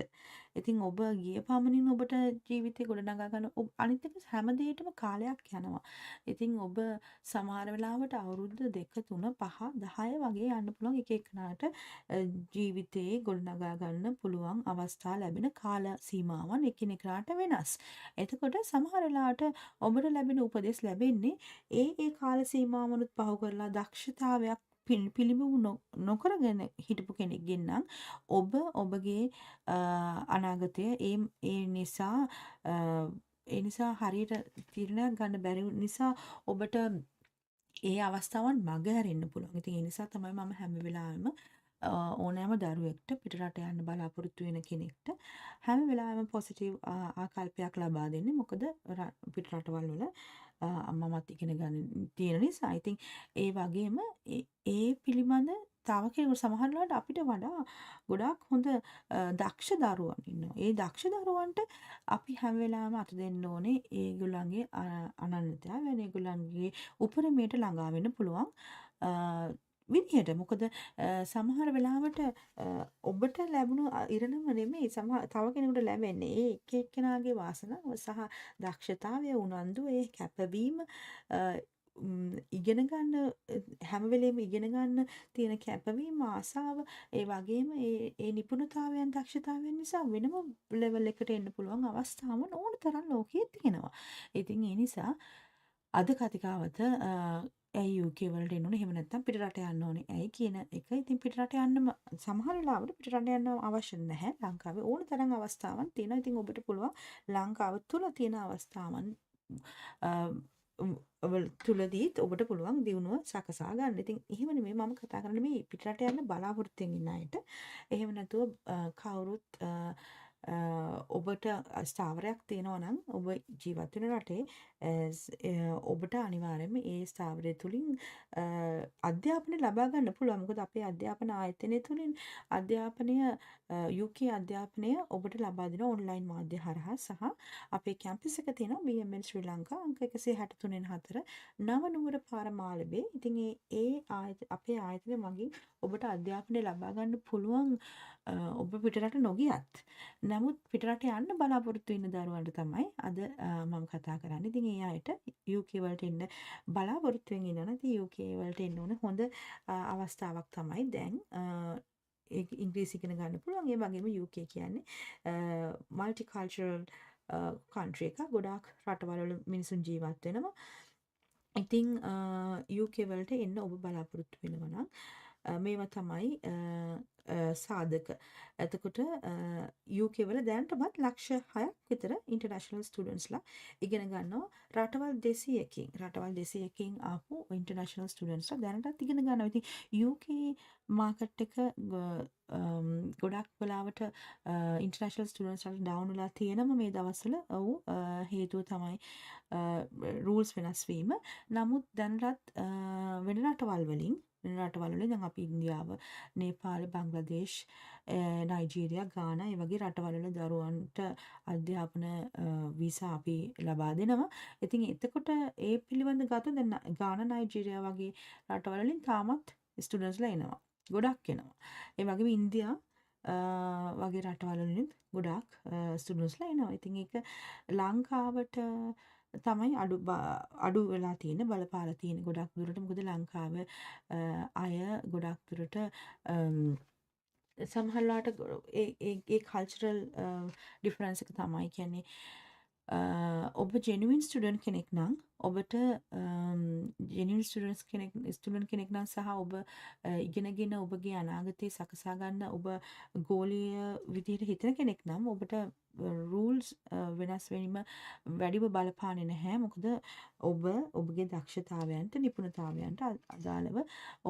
ඉතින් ඔබ ගිය පමණින් ඔබට ජීවිතේ ගොඩනගා ගන්න අනිත් එක හැම දෙයකටම කාලයක් යනවා. ඉතින් ඔබ සමහර වෙලාවට අවුරුදු 2 3 5 10 වගේ යන්න පුළුවන් එක එකනාට ජීවිතේ ගොඩනගා ගන්න පුළුවන් අවස්ථා ලැබෙන කාල සීමාවන් එකිනෙකාට වෙනස්. එතකොට සමහර වෙලාවට ඔබට ලැබෙන උපදෙස් ලැබෙන්නේ ඒ කාල සීමාවනුත් පහු කරලා දක්ෂතාවයක් පිළිබිඹු නොකරගෙන හිටපු කෙනෙක්ගෙන් නම් ඔබගේ අනාගතය ඒ නිසා හරියට තීරණයක් ගන්න බැරි නිසා ඔබට ඒ අවස්ථාවන් මගහැරෙන්න පුළුවන්. ඉතින් ඒ නිසා තමයි මම හැම වෙලාවෙම ඕනෑම දරුවෙක්ට පිටරට යන්න බලාපොරොත්තු වෙන කෙනෙක්ට හැම වෙලාවෙම පොසිටිව් ආකල්පයක් ලබා දෙන්නේ. මොකද පිටරටවල් වල මමත් ඉගෙන ගන්න තියෙන නිසා. ඉතින් ඒ වගේම ඒ පිළිබඳ තව කෙනෙකුට සමහර වෙලාවට අපිට වඩා ගොඩාක් හොඳ දක්ෂ දරුවන් ඉන්නවා. ඒ දක්ෂ දරුවන්ට අපි හැම වෙලාවෙම අත දෙන්න ඕනේ ඒගොල්ලන්ගේ අනන්‍යතාවය, ඒගොල්ලන්ගේ උපරිමයට ළඟා වෙන්න පුළුවන් විදියට. මොකද සමහර වෙලාවට ඔබට ලැබුණු ඉරණම නෙමෙයි තව කෙනෙකුට ලැබෙන්නේ. ඒ එක එක්කෙනාගේ වාසනාව සහ දක්ෂතාවය, උනන්දු, ඒ කැපවීම ඉගෙන ගන්න හැම වෙලේම ඉගෙන ගන්න තියෙන කැපවීම, ආසාව, ඒ වගේම ඒ නිපුණතාවයන්, දක්ෂතාවයන් නිසා වෙනම ලෙවල් එකට එන්න පුළුවන් අවස්ථාවන් ඕන තරම් ලෝකයේ තියෙනවා. ඉතින් ඒ නිසා අද කතිකාවත ඇයි UK වලට එන්න ඕනේ, එහෙම නැත්නම් පිටරට යන්න ඕනේ ඇයි කියන එක. ඉතින් පිටරට යන්න සමහර වෙලාවට පිටරට යන්න අවශ්‍ය නැහැ. ලංකාවේ ඕන තරම් අවස්ථාවන් තියෙනවා. ඉතින් ඔබට පුළුවන් ලංකාව තුල තියෙන අවස්ථාවන් තුලදීත් ඔබට පුළුවන් දියුණුව සකසා ගන්න. ඉතින් එහෙම නෙමෙයි මම කතා කරන්නේ මේ පිටරට යන්න බලාපොරොත්තු වෙන ඉන්න අයට. එහෙම නැතුව කවුරුත් ඔබට ස්ථාවරයක් තියෙනවා නම් ඔබ ජීවත් වෙන රටේ ඔබට අනිවාර්යයෙන්ම ඒ ස්ථාවරය තුලින් අධ්‍යාපනය ලබා ගන්න පුළුවන්. මොකද අපේ අධ්‍යාපන ආයතනය තුලින් UK අධ්‍යාපනය ඔබට ලබා දෙන ඔන්ලයින් මාධ්‍ය හරහා සහ අපේ කැම්පස් එක තියෙනවා BMN ශ්‍රී ලංකා අංක 163 නව නුවර පාර මාළඹේ. ඉතින් අපේ ආයතනය මගින් ඔබට අධ්‍යාපනය ලබා ගන්න පුළුවන් ඔබ පිටරට නොගියත්. නමුත් පිටරට යන්න බලාපොරොත්තු වෙන දරුවන්ට තමයි අද මම කතා කරන්නේ. ඉතින් ඒ අයට UK වලට එන්න බලාපොරොත්තු වෙන ඉන්නවා. ඉතින් UK වලට එන්න ඕන හොඳ අවස්ථාවක් තමයි දැන් ඉංග්‍රීසි ඉගෙන ගන්න පුළුවන්. ඒ වගේම UK කියන්නේ multicultural country එක. ගොඩාක් රටවල් වල මිනිසුන් ජීවත් වෙනවා. ඉතින් UK වලට එන්න ඔබ බලාපොරොත්තු වෙනවා නම් මේවා තමයි සාධක. එතකොට UK වල දැනටමත් ලක්ෂ 6ක් විතර ඉන්ටර්නැෂනල් ස්ටුඩන්ට්ස්ලා ඉගෙන ගන්නවා. රටවල් 200කින් ආපු ඉන්ටර්නැෂනල් ස්ටුඩන්ට්ස්ලා දැනටත් ඉගෙන ගන්නවා. ඉතින් UK මාකට් එක ගොඩක් වෙලාවට ඉන්ටර්නැෂනල් ස්ටුඩන්ට්ස්ලාට ඩවුන් වෙලා තියෙනම මේ දවස්වල. හේතුව තමයි රූල්ස් වෙනස් වීම. නමුත් දැනටත් වෙන රටවල් වලින් දැන් අපි ඉන්දියාව, නේපාල, බංග්ලාදේශ්, නයිජීරියා, ගානා ඒ වගේ රටවල් වල දරුවන්ට අධ්‍යාපන වීසා අපි ලබා දෙනවා. ඉතින් එතකොට ඒ පිළිබඳ ගත්තොත් දැන් ගානා, නයිජීරියා වගේ රටවල් වලින් තාමත් ස්ටුඩන්ට්ස්ලා එනවා. ගොඩක් එනවා. ඒ වගේම ඉන්දියා වගේ රටවල් වලින් ගොඩාක් ස්ටුඩන්ට්ස්ලා එනවා. ඉතින් ඒක ලංකාවට තමයි අඩු වෙලා තියෙන බලපාලා තියෙන ගොඩක් දුරට. මොකද ලංකාව අය ගොඩක් දුරට සමහරලාට ඒ කල්චරල් ඩිෆරන්ස් එක තමයි කියන්නේ ඔබ ජෙනුයින් ස්ටුඩන්ට් කෙනෙක් නම් ඔබට ජෙනුයින් ස්ටුඩන්ට් කෙනෙක් නම් සහ ඔබ ඉගෙනගෙන ඔබගේ අනාගතය සකසා ගන්න ඔබ ගෝලීය විදිහට හිතන කෙනෙක් නම් ඔබට රූල්ස් වෙනස් වීම වැඩිව බලපාන්නේ නැහැ. මොකද ඔබගේ දක්ෂතාවයන්ට, නිපුණතාවයන්ට අදාළව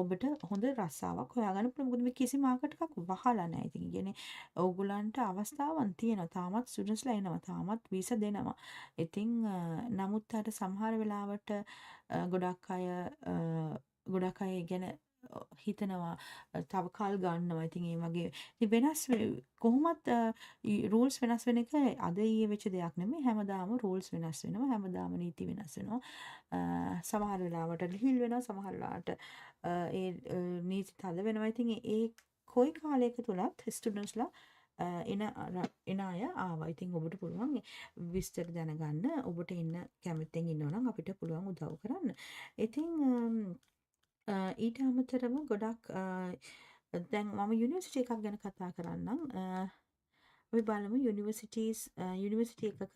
ඔබට හොඳ රස්සාවක් හොයාගන්න පුළුවන්. මොකද මේ කිසි මාකට් එකක් වහලා නැහැ. ඉතින් කියන්නේ ඕගොල්ලන්ට අවස්ථාවන් තියෙනවා. තාමත් ස්ටුඩන්ට්ස්ලා එනවා. තාමත් වීසා දෙනවා. ඉතින් නමුත් අර සමහර වෙලාවට ගොඩක් අය ගැන හිතනවා තව කල් ගන්නවා. ඉතින් ඒ වගේ වෙනස් කොහොමත් රූල්ස් වෙනස් වෙන එක අද ඊයේ වෙච්ච දෙයක් නෙමෙයි. හැමදාම රූල්ස් වෙනස් වෙනවා. හැමදාම නීති වෙනස් වෙනවා. සමහර වෙලාවට ලිහිල් වෙනවා. සමහර වෙලාවට ඒ නීති තද වෙනවා. ඉතින් ඒ කොයි කාලයක තුලත් ස්ටුඩන්ට්ස්ලා එන අය ආවා. ඉතින් ඔබට පුළුවන් විස්තර දැනගන්න. ඔබට එන්න කැමතිෙන් ඉන්නවා නම් අපිට පුළුවන් උදව් කරන්න. ඉතින් ඊට අමතරව ගොඩක් දැන් මම යුනිවර්සිටි එකක් ගැන කතා කරන්නම්. අපි බලමු යුනිවර්සිටි එකක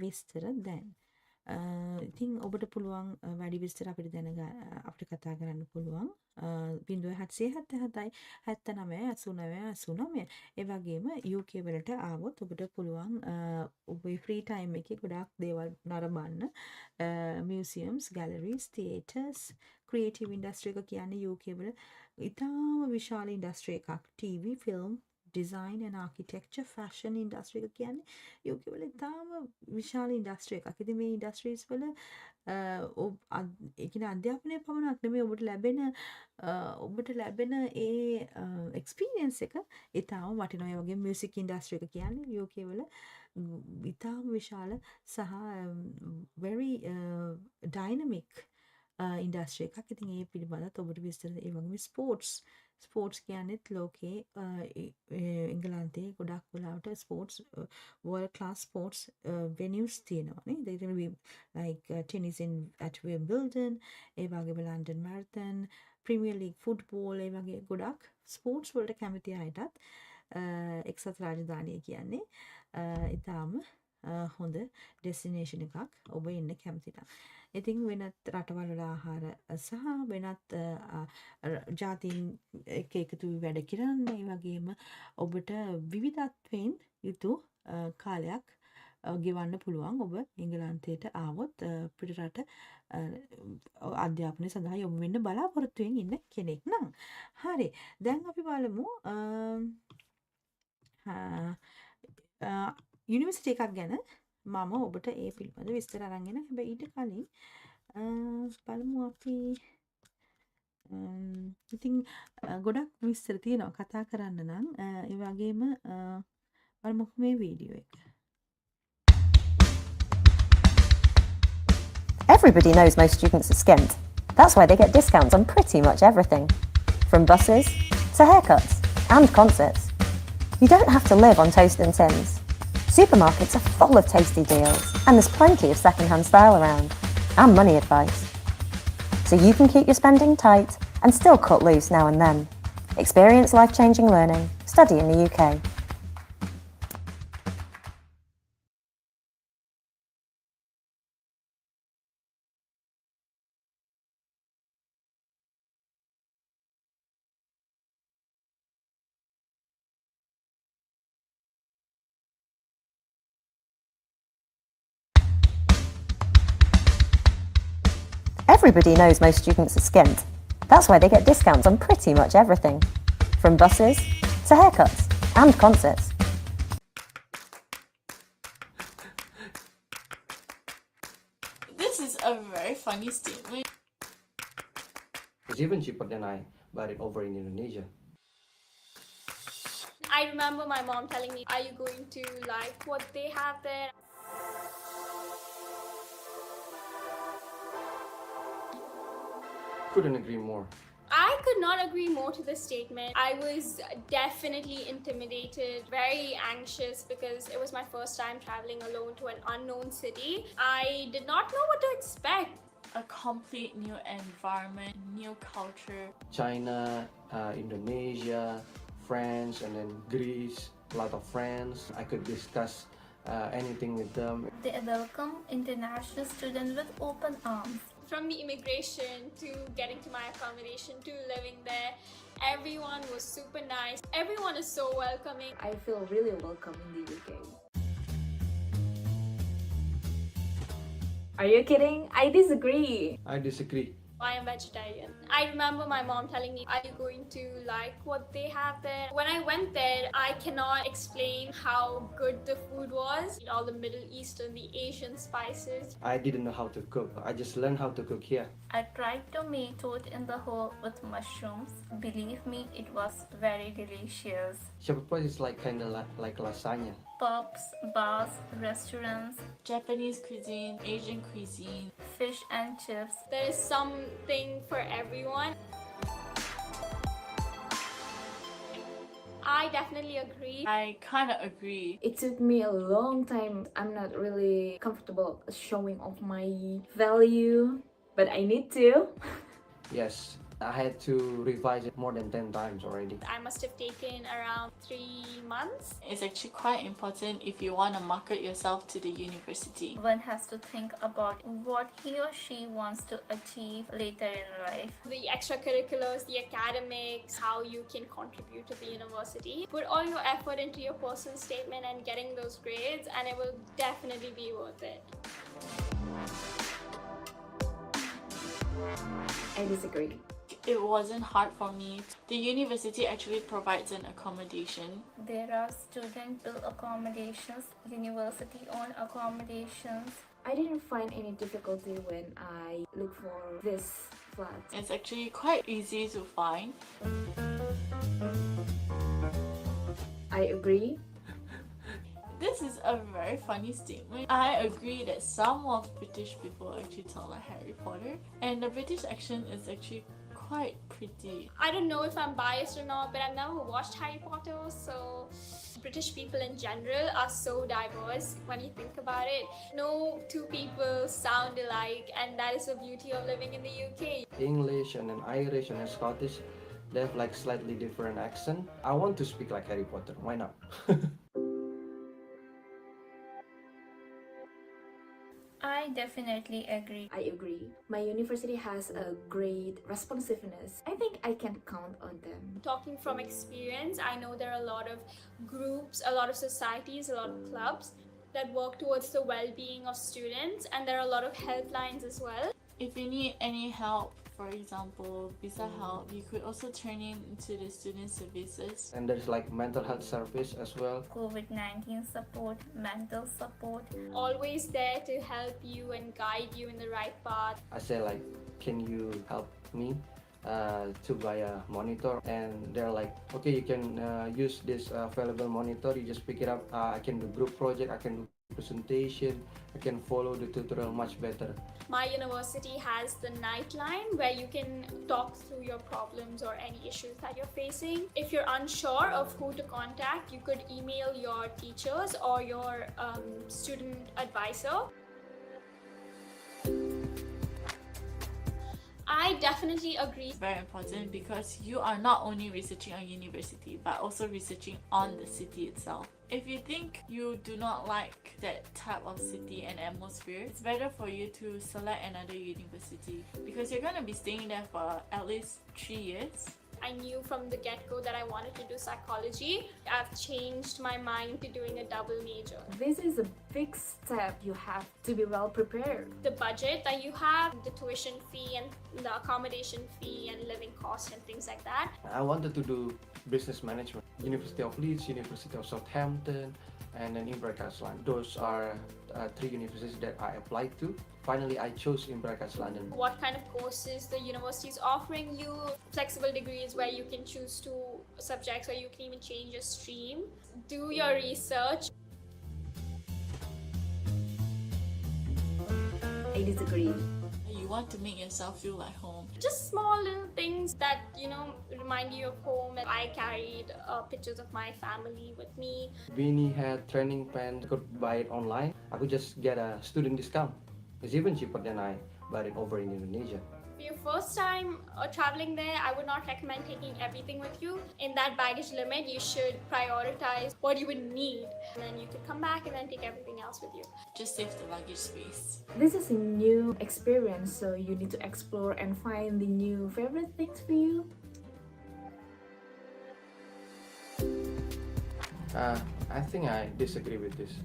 විස්තර දැන්. ඉතින් ඔබට පුළුවන් වැඩි විස්තර අපිට අපිට කතා කරන්න පුළුවන්. 0777 79 89 89. ඒ වගේම UK වලට ආවොත් ඔබට පුළුවන් ඔබේ ෆ්‍රී ටයිම් එකේ ගොඩාක් දේවල් නරඹන්න. මියුසියම්ස්, ගැලරීස්, තියේටර්ස්, ක්‍රියේටිව් ඉන්ඩස්ට්‍රි එක කියන්නේ UK වල ඉතාම විශාල ඉන්ඩස්ට්‍රි එකක්. TV, film, design and architecture, fashion industry එක කියන්නේ UK වල ඉතාම විශාල ඉන්ඩස්ට්‍රි එකක්. ඉතින් මේ ඉන්ඩස්ට්‍රීස් වල ඒ කියන්නේ අධ්‍යාපනය පමණක් නෙමෙයි ඔබට ලැබෙන ඒ එක්ස්පීරියන්ස් එක ඉතාම වටිනවා. ඒ වගේම මියුසික් ඉන්ඩස්ට්‍රි එක කියන්නේ UK වල ඉතාම විශාල සහ very dynamic ඉන්ඩස්ට්‍රි එකක්. ඉතින් ඒ පිළිබඳව ඔබට විස්තර ඒ වගේම ස්පෝර්ට්ස් කියන්නේත් ලෝකේ එංගලන්තයේ ගොඩක් වෙලාවට sports world class sports venues තියෙනවා නේ. they can be like tennis at Wimbledon, ඒ වගේම London Marathon, Premier League football, ඒ වගේ ගොඩක් ස්පෝර්ට්ස් වලට කැමති අයටත් එක්සත් රාජධානිය කියන්නේ ඉතාම හොඳ ඩෙස්ටිනේෂන් එකක් ඔබ එන්න කැමති නම්. ඉතින් වෙනත් රටවල් වල ආහාර සහ වෙනත් ජාතීන් එක්ක එකතු වී වැඩ කරන්න, ඒ වගේම ඔබට විවිධත්වයෙන් යුතු කාලයක් ගෙවන්න පුළුවන් ඔබ එංගලන්තයට ආවොත් පිටරට අධ්‍යාපනය සඳහා යොමු වෙන්න බලාපොරොත්තු වෙමින් ඉන්න කෙනෙක් නම්. හරි. දැන් අපි බලමු යුනිවර්සිටි එකක් ගැන මම ඔබට ඒ පිළිබඳ විස්තර අරන් එන. හැබැයි ඊට කලින් බලමු අපි ඉතින් ගොඩක් විස්තර තියෙනවා කතා කරන්න නම්. ඒ වගේම බලමු මේ වීඩියෝ එක. Everybody knows most students are skint. That's why they get discounts on pretty much everything. From buses to haircuts and concerts. You don't have to live on toast and tins. Supermarkets are full of tasty deals, and there's plenty of second-hand style around, and money advice. So you can keep your spending tight and still cut loose now and then. Experience life-changing learning. Study in the UK. Everybody knows most students are skint. That's why they get discounts on pretty much everything. From buses to haircuts and concerts. This is a very funny statement. It's even cheaper than I bought it over in Indonesia. I remember my mom telling me, are you going to like what they have there? Couldn't agree more. I could not agree more to this statement. I was definitely intimidated, very anxious because it was my first time traveling alone to an unknown city. I did not know what to expect. A complete new environment, new culture. China, Indonesia, France, and then Greece. A lot of friends. I could discuss anything with them. They welcome international students with open arms. From the immigration to getting to my accommodation to living there, everyone was super nice. Everyone is so welcoming. I feel really welcome in the UK. Are you kidding? I disagree. I disagree. I am vegetarian. I remember my mom telling me, are you going to like what they have there? When I went there, I cannot explain how good the food was. All the Middle Eastern, the Asian spices. I didn't know how to cook. I just learned how to cook here. I tried to make toad in the hole with mushrooms. Believe me, it was very delicious. Shepherd is like kind of like lasagna. Pubs, bars, restaurants, Japanese cuisine, Asian cuisine. fish and chips. There is something for everyone. I definitely agree. I kind of agree. It took me a long time. I'm not really comfortable showing off my value, but I need to. Yes, I had to revise it more than 10 times already. I must have taken around 3 months. It's actually quite important if you want to market yourself to the university. One has to think about what he or she wants to achieve later in life. The extracurriculars, the academics, how you can contribute to the university. Put all your effort into your personal statement and getting those grades, and it will definitely be worth it. I disagree. It wasn't hard for me. The university actually provides an accommodation. There are student-built accommodations, university-owned accommodations. I didn't find any difficulty when I look for this flat. It's actually quite easy to find. I agree. This is a very funny statement. I agree that some of British people actually talk like Harry Potter, and the British accent is actually quite pretty. I don't know if I'm biased or not, but I've never watched Harry Potter, so British people in general are so diverse when you think about it. No two people sound alike, and that is the beauty of living in the UK. English and then Irish and then Scottish, they have like slightly different accent. I want to speak like Harry Potter, why not? I definitely agree. I agree. My university has a great responsiveness. I think I can count on them. Talking from experience, I know there are a lot of groups, a lot of societies, a lot of clubs that work towards the well-being of students, and there are a lot of helplines as well. If you need any help, for example, visa help, you could also turn in to the student services. And there's like mental health service as well. COVID-19 support, mental support. Always there to help you and guide you in the right path. I say like, can you help me to buy a monitor? And they're like, okay, you can use this available monitor, you just pick it up. I can do group project, I can do presentation, I can follow the tutorial much better. My university has the Nightline where you can talk through your problems or any issues that you're facing. If you're unsure of who to contact, you could email your teachers or your student advisor. I definitely agree. It's very important because you are not only researching on university but also researching on the city itself. If you think you do not like that type of city and atmosphere, it's better for you to select another university because you're going to be staying there for at least 3 years. I knew from the get-go that I wanted to do psychology. I've changed my mind to doing a double major. This is a big step. You have to be well prepared. The budget that you have, the tuition fee and the accommodation fee and living costs and things like that. I wanted to do business management. University of Leeds, University of Southampton, and then Imbrakatslan. Those are 3 universities that I applied to. Finally, I chose Imbrakatslan. What kind of courses the university is offering you, flexible degrees where you can choose 2 subjects or you can even change your stream. Do your research. I disagree. You want to make yourself feel like home. Just small little things that, remind you of home. I carried pictures of my family with me. Winnie had training pants, could buy it online. I could just get a student discount. It's even cheaper than I bought it over in Indonesia. For your first time traveling there, I would not recommend taking everything with you. In that baggage limit, you should prioritize what you would need. And then you could come back and then take everything else with you. Just save the luggage space. This is a new experience, so you need to explore and find the new favorite things for you. I think I disagree with this.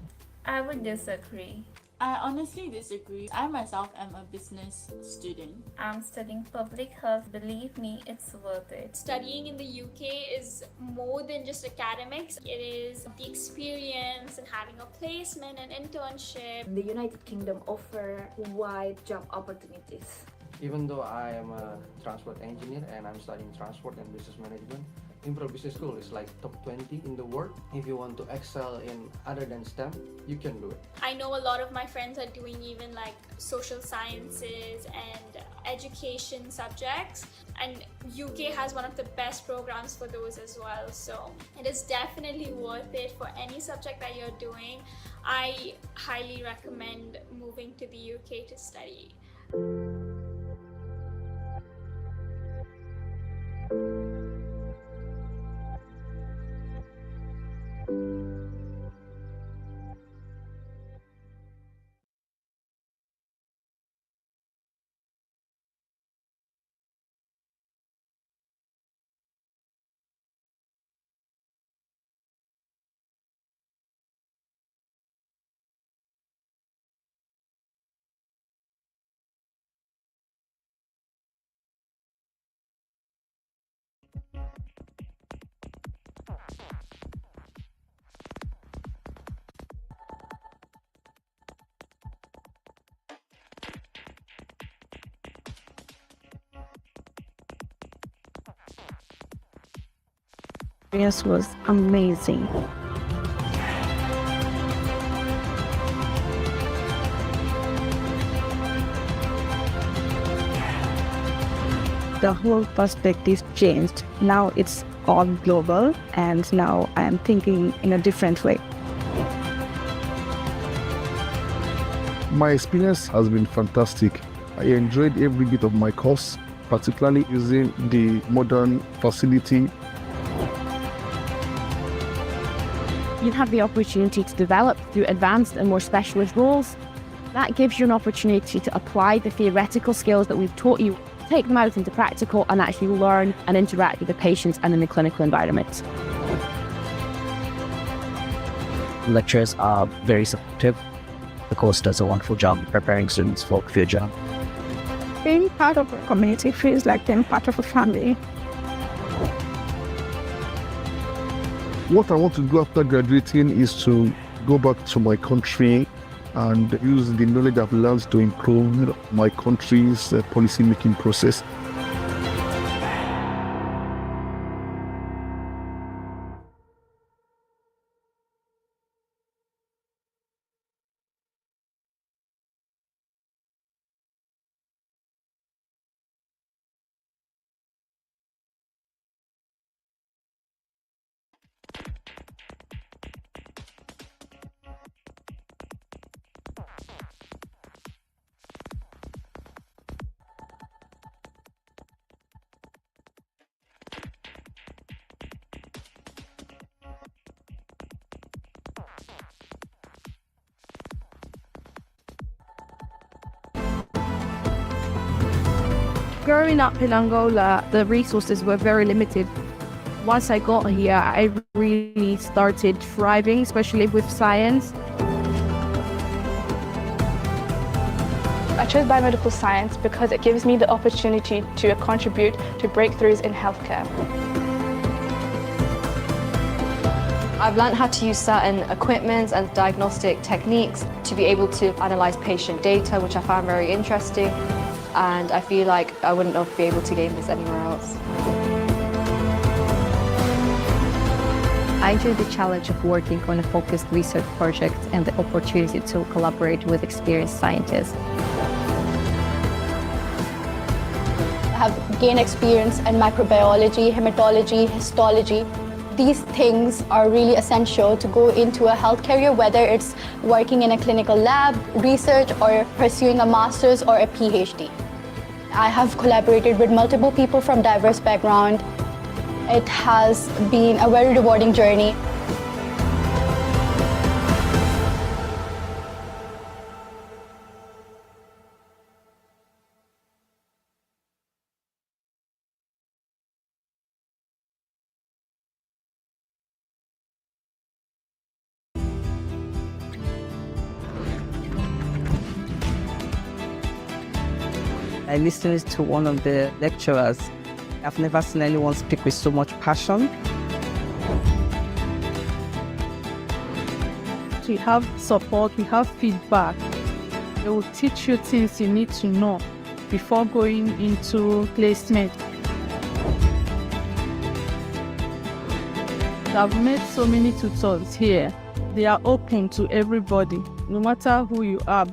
I would disagree. I honestly disagree. I myself am a business student. I'm studying public health. Believe me, it's worth it. Studying in the UK is more than just academics. It is the experience and having a placement and internship. The United Kingdom offer wide job opportunities. Even though I am a transport engineer and I'm studying transport and business management, Imperial Business School is like top 20 in the world. If you want to excel in other than STEM, you can do it. I know a lot of my friends are doing even like social sciences and education subjects, and UK has one of the best programs for those as well. So it is definitely worth it for any subject that you're doing. I highly recommend moving to the UK to study. Experience was amazing. The whole perspective changed. Now it's all global, and now I am thinking in a different way. My experience has been fantastic. I enjoyed every bit of my course, particularly using the modern facility. You have the opportunity to develop through advanced and more specialist roles. That gives you an opportunity to apply the theoretical skills that we've taught you, take them out into practical, and actually learn and interact with the patients and in the clinical environment. Lecturers are very supportive. The course does a wonderful job preparing students for the future. Being part of a community feels like being part of a family. What I want to do after graduating is to go back to my country and use the knowledge I've learned to improve my country's policy-making process. Growing up in Angola, the resources were very limited. Once I got here, I really started thriving, especially with science. I chose biomedical science because it gives me the opportunity to contribute to breakthroughs in healthcare. I've learned how to use certain equipment and diagnostic techniques to be able to analyze patient data, which I found very interesting. And I feel like I wouldn't have been able to gain this anywhere else. I enjoy the challenge of working on a focused research project and the opportunity to collaborate with experienced scientists. I have gained experience in microbiology, hematology, histology. These things are really essential to go into a health career, whether it's working in a clinical lab, research, or pursuing a master's or a PhD. I have collaborated with multiple people from diverse backgrounds. It has been a very rewarding journey. I listened to one of the lecturers. I've never seen anyone speak with so much passion. We have support, we have feedback. They will teach you things you need to know before going into placement. I've met so many tutors here. They are open to everybody, no matter who you are.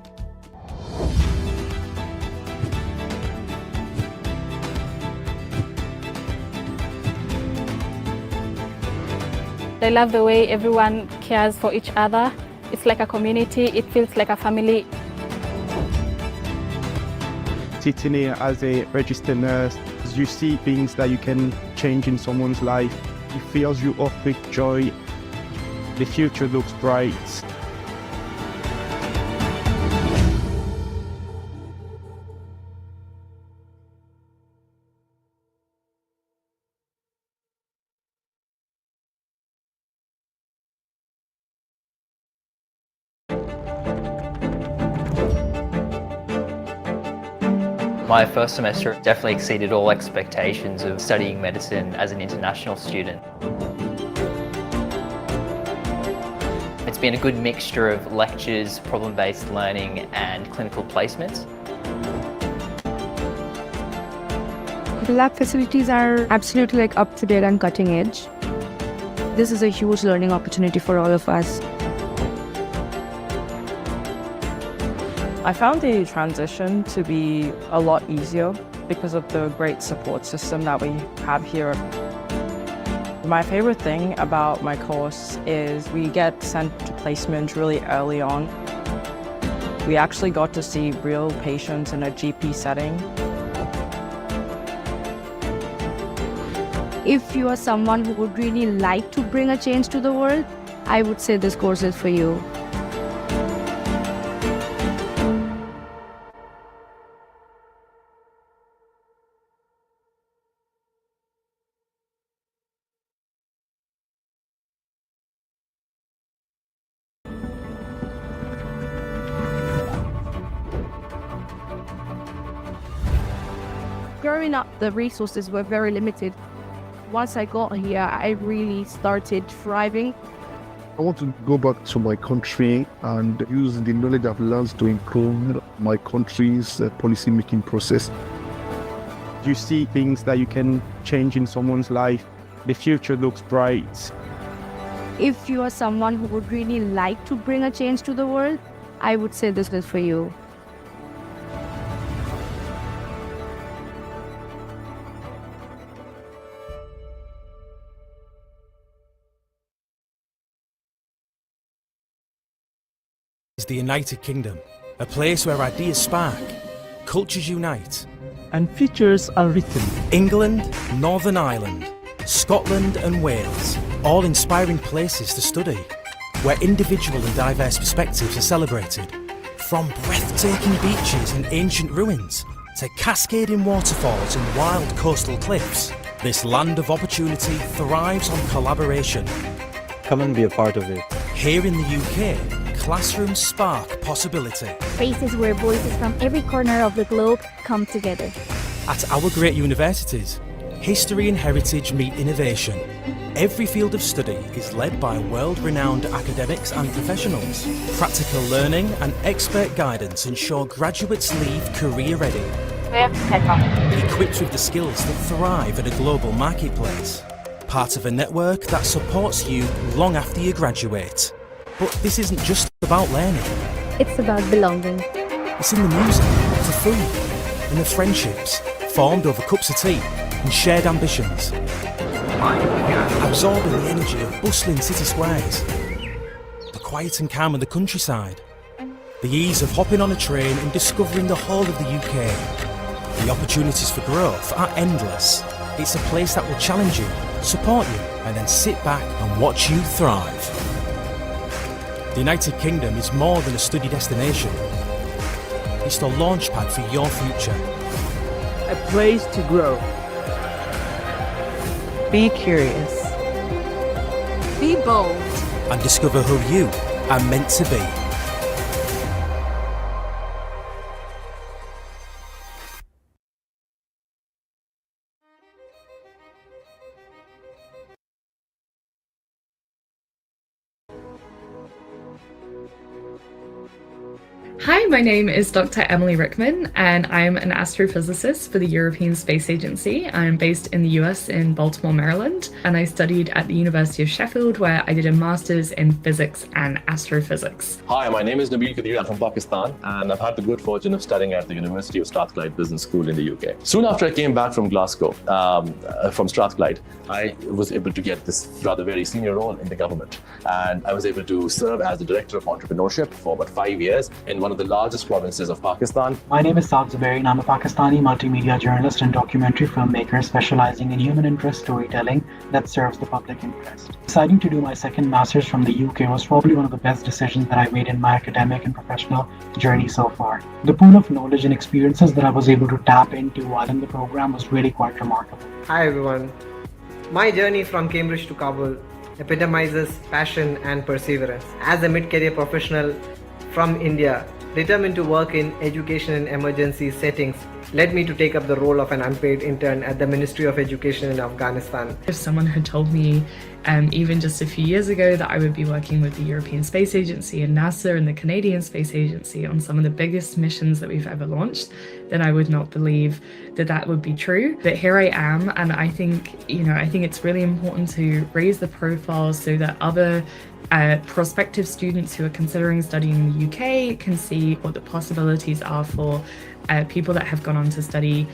I love the way everyone cares for each other. It's like a community, it feels like a family. Sitting here as a registered nurse, you see things that you can change in someone's life. It fills you up with joy. The future looks bright. My first semester definitely exceeded all expectations of studying medicine as an international student. It's been a good mixture of lectures, problem-based learning and clinical placements. The lab facilities are absolutely up to date and cutting edge. This is a huge learning opportunity for all of us. I found the transition to be a lot easier because of the great support system that we have here. My favorite thing about my course is we get sent to placement really early on. We actually got to see real patients in a GP setting. If you are someone who would really like to bring a change to the world, I would say this course is for you. Growing up, the resources were very limited. Once I got here, I really started thriving. I want to go back to my country and use the knowledge I've learned to improve my country's policy-making process. You see things that you can change in someone's life. The future looks bright. If you are someone who would really like to bring a change to the world, I would say this is for you. Is the United Kingdom, a place where ideas spark, cultures unite, And futures are written. England, Northern Ireland, Scotland and Wales, all inspiring places to study, where individual and diverse perspectives are celebrated. From breathtaking beaches and ancient ruins, to cascading waterfalls and wild coastal cliffs, this land of opportunity thrives on collaboration. Come and be a part of it. Here in the UK, classrooms spark possibility. Places where voices from every corner of the globe come together. At our great universities, history and heritage meet innovation. Every field of study is led by world-renowned academics and professionals. Practical learning and expert guidance ensure graduates leave career-ready, equipped with the skills that thrive in a global marketplace. Part of a network that supports you long after you graduate. But this isn't just about learning. It's about belonging. It's in the music, the food, and the friendships formed over cups of tea and shared ambitions. Absorbing the energy of bustling city squares, the quiet and calm of the countryside, the ease of hopping on a train and discovering the whole of the UK. The opportunities for growth are endless. It's a place that will challenge you, support you, and then sit back and watch you thrive. The United Kingdom is more than a study destination. It's the launchpad for your future. A place to grow. Be curious. Be bold. And discover who you are meant to be. Hi, my name is Dr. Emily Rickman, and I'm an astrophysicist for the European Space Agency. I'm based in the US in Baltimore, Maryland, and I studied at the University of Sheffield, where I did a master's in physics and astrophysics. Hi, my name is Nabil Kadir. I'm from Pakistan, and I've had the good fortune of studying at the University of Strathclyde Business School in the UK. Soon after I came back from Glasgow, from Strathclyde, I was able to get this rather very senior role in the government, and I was able to serve as the Director of Entrepreneurship for about 5 years in one of the largest provinces of Pakistan. My name is Saad Zubairi and I'm a Pakistani multimedia journalist and documentary filmmaker specializing in human interest storytelling that serves the public interest. Deciding to do my second master's from the UK was probably one of the best decisions that I made in my academic and professional journey so far. The pool of knowledge and experiences that I was able to tap into while in the program was really quite remarkable. Hi everyone. My journey from Cambridge to Kabul epitomizes passion and perseverance. As a mid-career professional from India, determined to work in education in emergency settings, led me to take up the role of an unpaid intern at the Ministry of Education in Afghanistan. If someone had told me even just a few years ago that I would be working with the European Space Agency and NASA and the Canadian Space Agency on some of the biggest missions that we've ever launched, then I would not believe that that would be true. But here I am, and I think it's really important to raise the profile so that other prospective students who are considering studying in the UK can see what the possibilities are for people that have gone on to study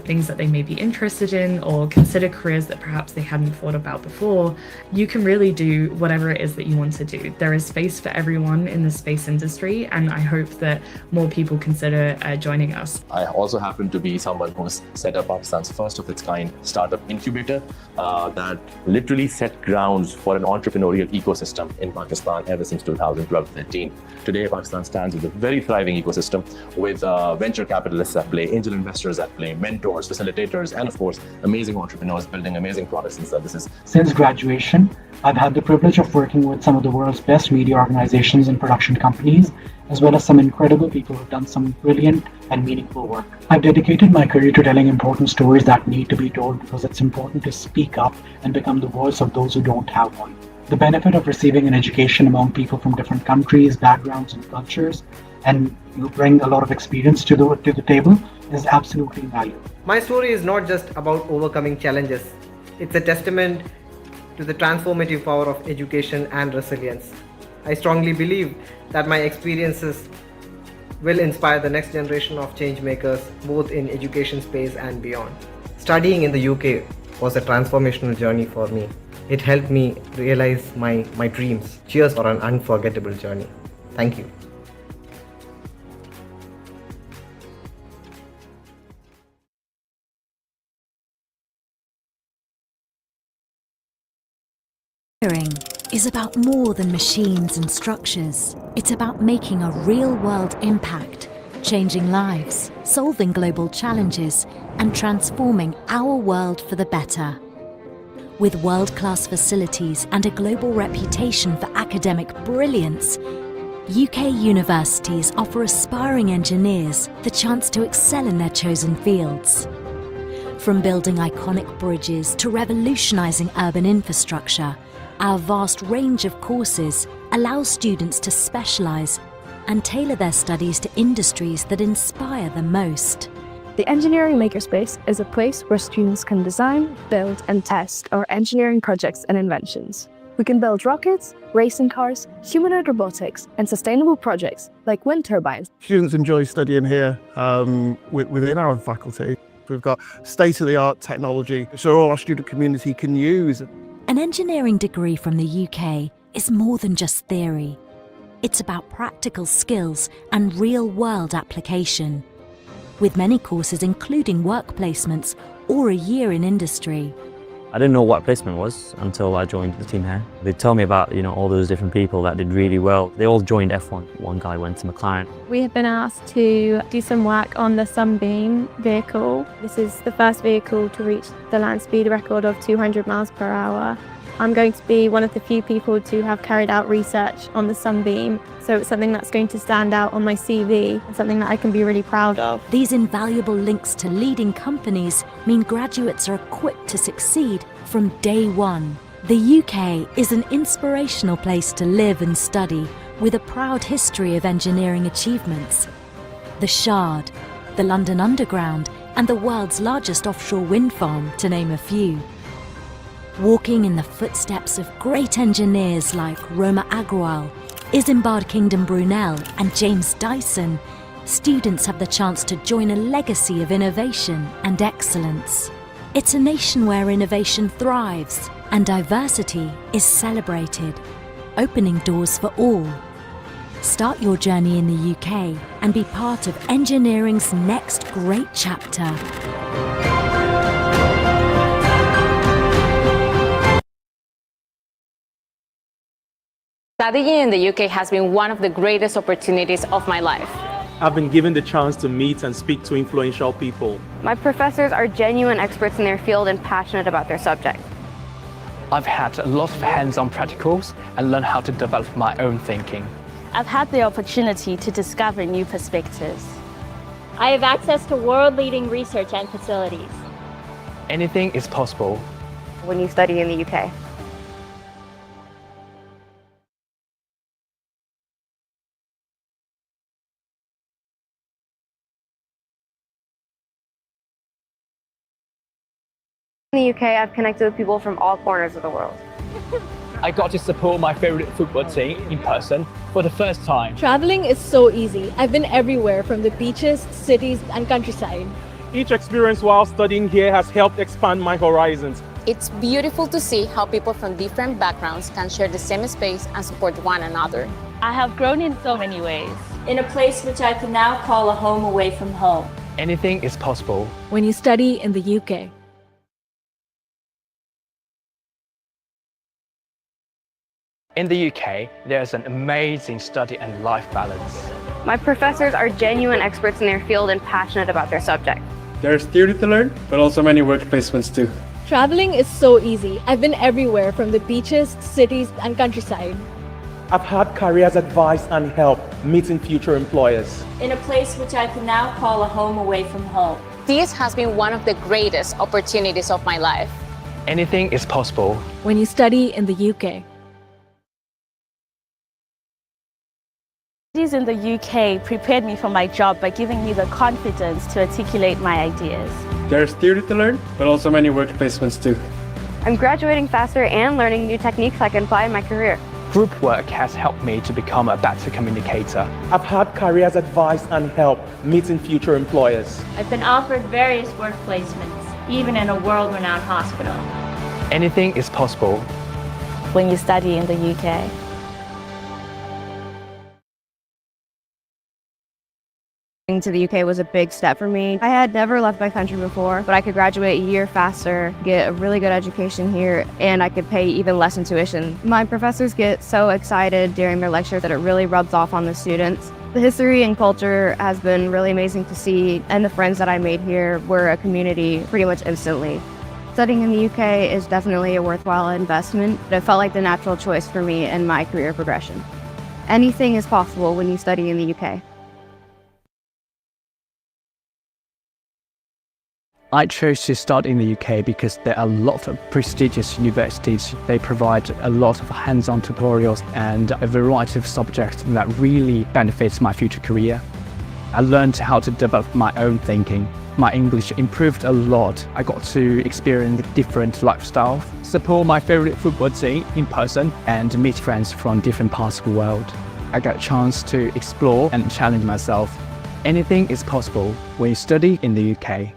things that they may be interested in or consider careers that perhaps they hadn't thought about before. You can really do whatever it is that you want to do. There is space for everyone in the space industry, and I hope that more people consider joining us. I also happen to be someone who's set up Pakistan's first of its kind startup incubator that literally set grounds for an entrepreneurial ecosystem in Pakistan ever since 2012-13. Today, Pakistan stands with a very thriving ecosystem with venture capitalists at play, angel investors at play, mentors, facilitators, and of course, amazing entrepreneurs building amazing products and services. Since graduation, I've had the privilege of working with some of the world's best media organizations and production companies, as well as some incredible people who've done some brilliant and meaningful work. I've dedicated my career to telling important stories that need to be told because it's important to speak up and become the voice of those who don't have one. The benefit of receiving an education among people from different countries, backgrounds, and cultures, and you bring a lot of experience to the table, is absolutely invaluable. My story is not just about overcoming challenges. It's a testament to the transformative power of education and resilience. I strongly believe that my experiences will inspire the next generation of change makers, both in education space and beyond. Studying in the UK was a transformational journey for me. It helped me realize my dreams. Cheers for an unforgettable journey. Thank you. Engineering is about more than machines and structures. It's about making a real-world impact, changing lives, solving global challenges, and transforming our world for the better. With world-class facilities and a global reputation for academic brilliance, UK universities offer aspiring engineers the chance to excel in their chosen fields. From building iconic bridges to revolutionising urban infrastructure, our vast range of courses allows students to specialise and tailor their studies to industries that inspire them most. The Engineering Makerspace is a place where students can design, build and test our engineering projects and inventions. We can build rockets, racing cars, humanoid robotics and sustainable projects like wind turbines. Students enjoy studying here within our faculty. We've got state-of-the-art technology so all our student community can use. An engineering degree from the UK is more than just theory. It's about practical skills and real-world application, with many courses including work placements or a year in industry. I didn't know what placement was until I joined the team here. They told me about, all those different people that did really well. They all joined F1. One guy went to McLaren. We have been asked to do some work on the Sunbeam vehicle. This is the first vehicle to reach the land speed record of 200 miles per hour. I'm going to be one of the few people to have carried out research on the Sunbeam, so it's something that's going to stand out on my CV and something that I can be really proud of. These invaluable links to leading companies mean graduates are equipped to succeed from day one. The UK is an inspirational place to live and study, with a proud history of engineering achievements. The Shard, the London Underground, and the world's largest offshore wind farm, to name a few. Walking in the footsteps of great engineers like Roma Agrawal, Isambard Kingdom Brunel, and James Dyson, students have the chance to join a legacy of innovation and excellence. It's a nation where innovation thrives and diversity is celebrated, opening doors for all. Start your journey in the UK and be part of engineering's next great chapter. Studying in the UK has been one of the greatest opportunities of my life. I've been given the chance to meet and speak to influential people. My professors are genuine experts in their field and passionate about their subject. I've had a lot of hands-on practicals and learned how to develop my own thinking. I've had the opportunity to discover new perspectives. I have access to world-leading research and facilities. Anything is possible when you study in the UK. In the UK, I've connected with people from all corners of the world. I got to support my favorite football team in person for the first time. Traveling is so easy. I've been everywhere from the beaches, cities, and countryside. Each experience while studying here has helped expand my horizons. It's beautiful to see how people from different backgrounds can share the same space and support one another. I have grown in so many ways. In a place which I can now call a home away from home. Anything is possible when you study in the UK. In the UK, there's an amazing study and life balance. My professors are genuine experts in their field and passionate about their subject. There's theory to learn, but also many work placements too. Traveling is so easy. I've been everywhere from the beaches, cities, and countryside. I've had careers advice and help meeting future employers. In a place which I can now call a home away from home. This has been one of the greatest opportunities of my life. Anything is possible when you study in the UK. Studies in the UK prepared me for my job by giving me the confidence to articulate my ideas. There's theory to learn, but also many work placements too. I'm graduating faster and learning new techniques I can apply in my career. Group work has helped me to become a better communicator. I've had careers advice and help meeting future employers. I've been offered various work placements, even in a world-renowned hospital. Anything is possible when you study in the UK. To the UK was a big step for me. I had never left my country before, but I could graduate a year faster, get a really good education here, and I could pay even less in tuition. My professors get so excited during their lectures that it really rubs off on the students. The history and culture has been really amazing to see, and the friends that I made here were a community pretty much instantly. Studying in the UK is definitely a worthwhile investment, but it felt like the natural choice for me in my career progression. Anything is possible when you study in the UK. I chose to study in the UK because there are a lot of prestigious universities. They provide a lot of hands-on tutorials and a variety of subjects that really benefits my future career. I learned how to develop my own thinking. My English improved a lot. I got to experience different lifestyles, support my favorite football team in person, and meet friends from different parts of the world. I got a chance to explore and challenge myself. Anything is possible when you study in the UK.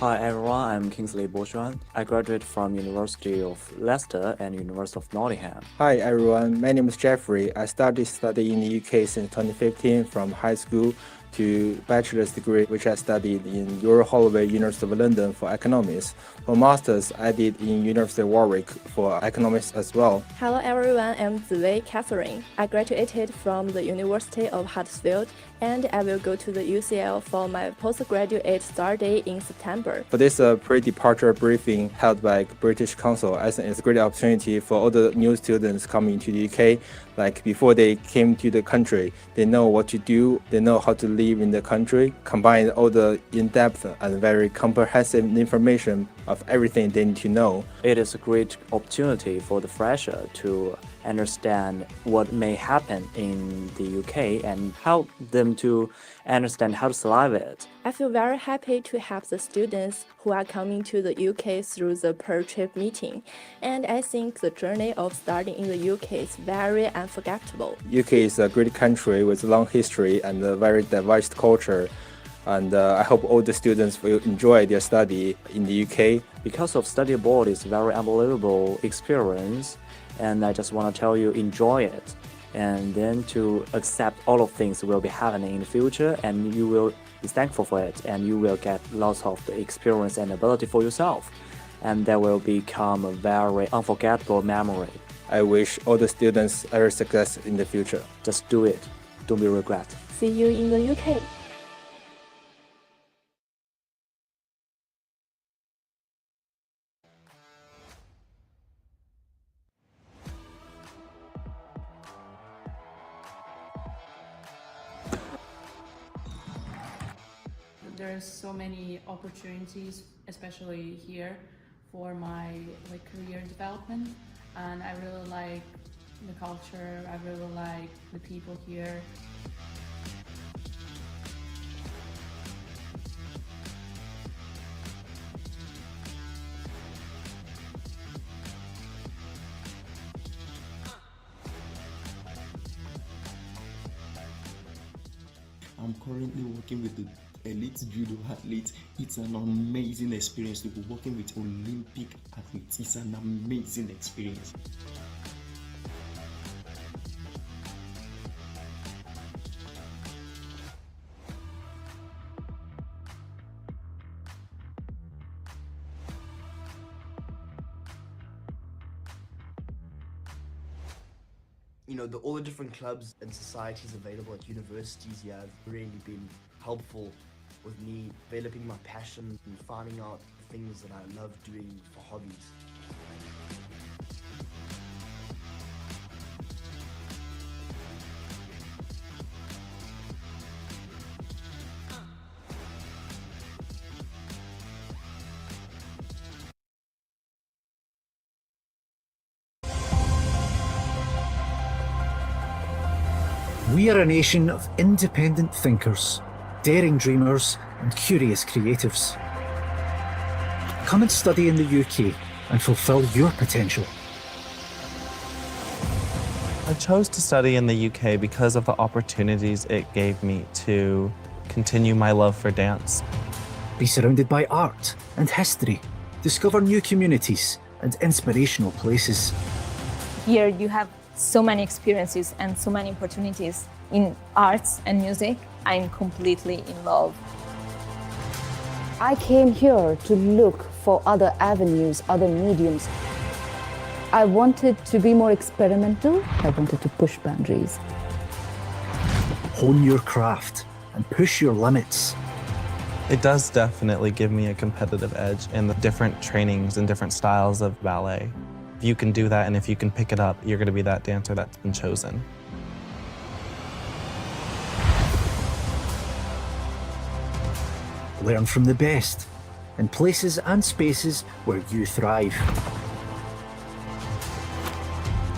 Hi everyone, I'm Kingsley Bochuan. I graduated from University of Leicester and University of Nottingham. Hi everyone, my name is Jeffrey. I started studying in the UK since 2015 from high school to bachelor's degree, which I studied in Royal Holloway, University of London for economics. For masters, I did in University of Warwick for economics as well. Hello everyone, I'm Ziwei Catherine. I graduated from the University of Huddersfield and I will go to the UCL for my postgraduate study in September. For this pre-departure briefing held by British Council, I think it's a great opportunity for all the new students coming to the UK. Like before they came to the country, they know what to do, they know how to live in the country, combine all the in-depth and very comprehensive information of everything they need to know. It is a great opportunity for the fresher to understand what may happen in the UK and help them to understand how to survive it. I feel very happy to help the students who are coming to the UK through the per-trip meeting, and I think the journey of studying in the UK is very unforgettable. UK is a great country with a long history and a very diverse culture, and I hope all the students will enjoy their study in the UK. Because of study abroad is a very unbelievable experience, and I just want to tell you, enjoy it, and then to accept all of things will be happening in the future, and you will be thankful for it, and you will get lots of the experience and ability for yourself, and that will become a very unforgettable memory. I wish all the students every success in the future. Just do it, don't be regret. See you in the UK. There's so many opportunities, especially here, for my career development, and I really like the culture. I really like the people here. I'm currently working with the elite judo athlete. It's an amazing experience to be working with Olympic athletes. It's an amazing experience. You know, all the different clubs and societies available at universities here have really been helpful with me developing my passion and finding out the things that I love doing for hobbies. We are a nation of independent thinkers, daring dreamers, and curious creatives. Come and study in the UK and fulfill your potential. I chose to study in the UK because of the opportunities it gave me to continue my love for dance. Be surrounded by art and history, discover new communities and inspirational places. Here you have so many experiences and so many opportunities in arts and music. I'm completely in love. I came here to look for other avenues, other mediums. I wanted to be more experimental. I wanted to push boundaries. Hone your craft and push your limits. It does definitely give me a competitive edge in the different trainings and different styles of ballet. If you can do that and if you can pick it up, you're going to be that dancer that's been chosen. Learn from the best in places and spaces where you thrive.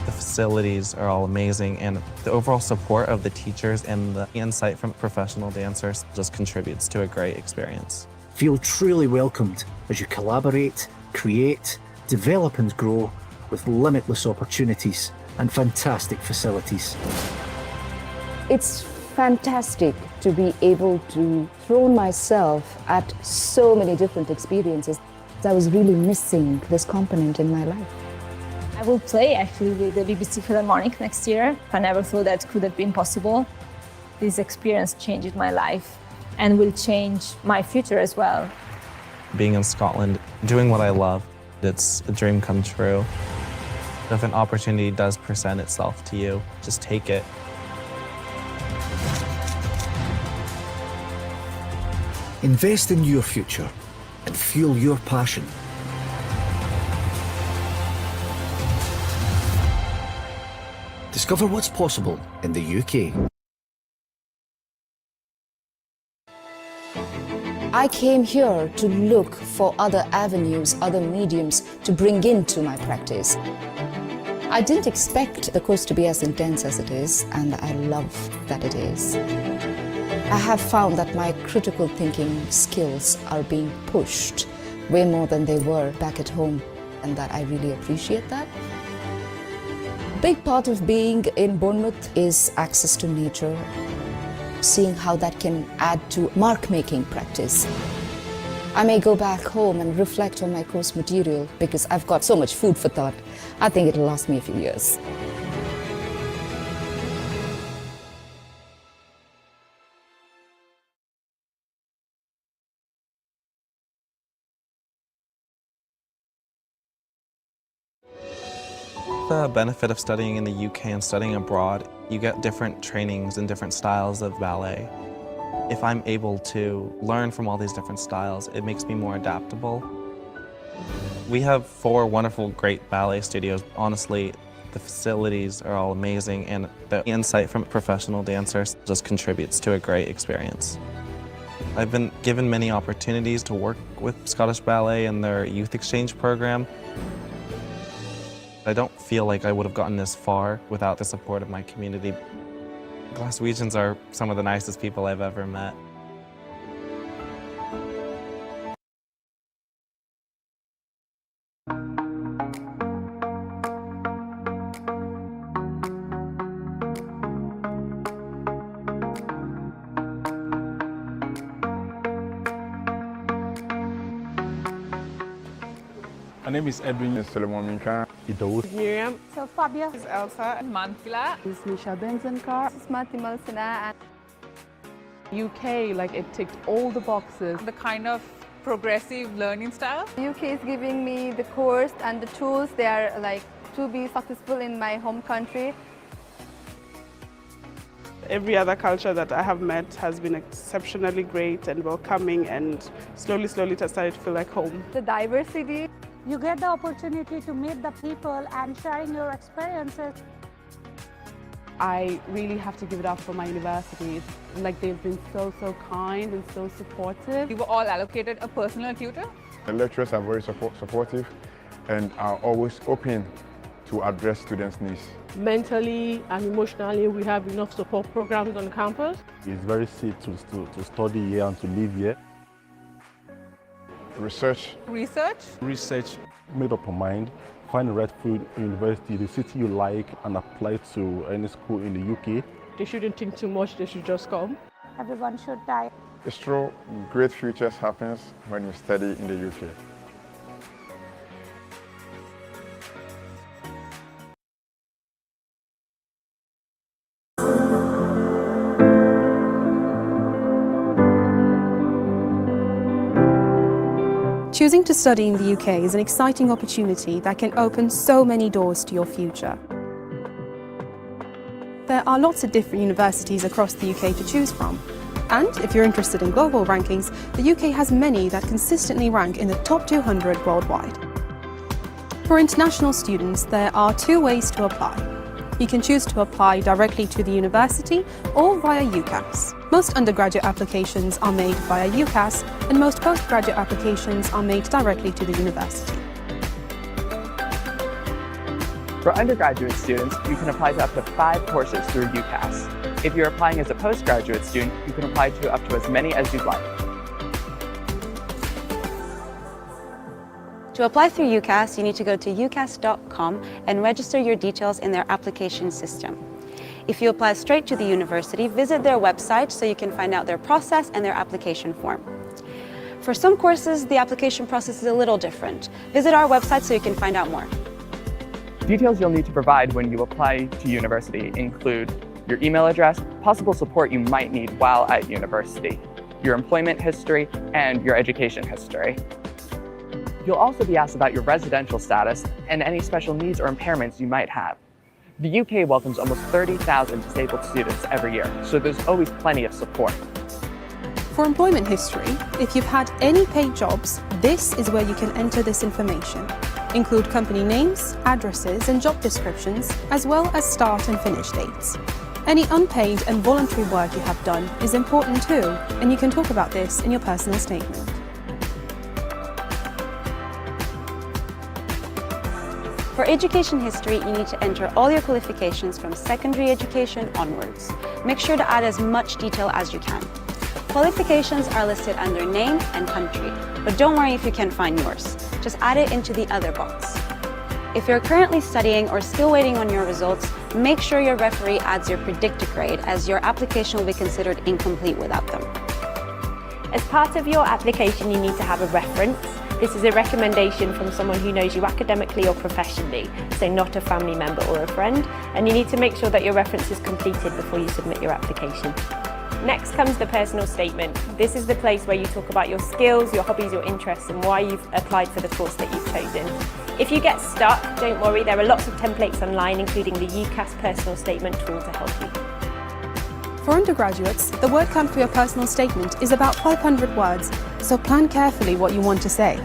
The facilities are all amazing, and the overall support of the teachers and the insight from professional dancers just contributes to a great experience. Feel truly welcomed as you collaborate, create, develop and grow with limitless opportunities and fantastic facilities. It's fantastic to be able to throw myself at so many different experiences. I was really missing this component in my life. I will play actually with the BBC Philharmonic next year. I never thought that could have been possible. This experience changed my life and will change my future as well. Being in Scotland, doing what I love, it's a dream come true. If an opportunity does present itself to you, just take it. Invest in your future and fuel your passion. Discover what's possible in the UK. I came here to look for other avenues, other mediums to bring into my practice. I didn't expect the course to be as intense as it is, and I love that it is. I have found that my critical thinking skills are being pushed way more than they were back at home, and that I really appreciate that. A big part of being in Bournemouth is access to nature, seeing how that can add to mark-making practice. I may go back home and reflect on my course material because I've got so much food for thought. I think it'll last me a few years. The benefit of studying in the UK and studying abroad, you get different trainings and different styles of ballet. If I'm able to learn from all these different styles, it makes me more adaptable. We have 4 wonderful, great ballet studios. Honestly, the facilities are all amazing, and the insight from professional dancers just contributes to a great experience. I've been given many opportunities to work with Scottish Ballet and their youth exchange program. I don't feel like I would have gotten this far without the support of my community. Glaswegians are some of the nicest people I've ever met. My name is Edwin Solomon Minka. Idous. Miriam. So Fabia. This is Elsa. Manfila. This is Misha Benzenkar. This is Mati Malsina. UK, like it ticked all the boxes. The kind of progressive learning style. UK is giving me the course and the tools they are like to be successful in my home country. Every other culture that I have met has been exceptionally great and welcoming, and slowly it has started to feel like home. The diversity. You get the opportunity to meet the people and sharing your experiences. I really have to give it up for my university. Like they've been so kind and so supportive. We were all allocated a personal tutor. The lecturers are very supportive and are always open to address students' needs. Mentally and emotionally, we have enough support programs on campus. It's very safe to study here and to live here. Research. Made up your mind, find the right field in university, the city you like, and apply to any school in the UK. They shouldn't think too much, they should just come. Everyone should try. It's true, great futures happens when you study in the UK. Choosing to study in the UK is an exciting opportunity that can open so many doors to your future. There are lots of different universities across the UK to choose from. And if you're interested in global rankings, the UK has many that consistently rank in the top 200 worldwide. For international students, there are 2 ways to apply. You can choose to apply directly to the university or via UCAS. Most undergraduate applications are made via UCAS, and most postgraduate applications are made directly to the university. For undergraduate students, you can apply to up to 5 courses through UCAS. If you're applying as a postgraduate student, you can apply to up to as many as you'd like. To apply through UCAS, you need to go to ucas.com and register your details in their application system. If you apply straight to the university, visit their website so you can find out their process and their application form. For some courses, the application process is a little different. Visit our website so you can find out more. Details you'll need to provide when you apply to university include your email address, possible support you might need while at university, your employment history, and your education history. You'll also be asked about your residential status and any special needs or impairments you might have. The UK welcomes almost 30,000 disabled students every year, so there's always plenty of support. For employment history, if you've had any paid jobs, this is where you can enter this information. Include company names, addresses, and job descriptions, as well as start and finish dates. Any unpaid and voluntary work you have done is important too, and you can talk about this in your personal statement. For education history, you need to enter all your qualifications from secondary education onwards. Make sure to add as much detail as you can. Qualifications are listed under name and country, but don't worry if you can't find yours. Just add it into the other box. If you're currently studying or still waiting on your results, make sure your referee adds your predicted grade, as your application will be considered incomplete without them. As part of your application, you need to have a reference. This is a recommendation from someone who knows you academically or professionally, so not a family member or a friend, and you need to make sure that your reference is completed before you submit your application. Next comes the personal statement. This is the place where you talk about your skills, your hobbies, your interests, and why you've applied for the course that you've chosen. If you get stuck, don't worry, there are lots of templates online, including the UCAS personal statement tool to help you. For undergraduates, the word count for your personal statement is about 500 words, so plan carefully what you want to say.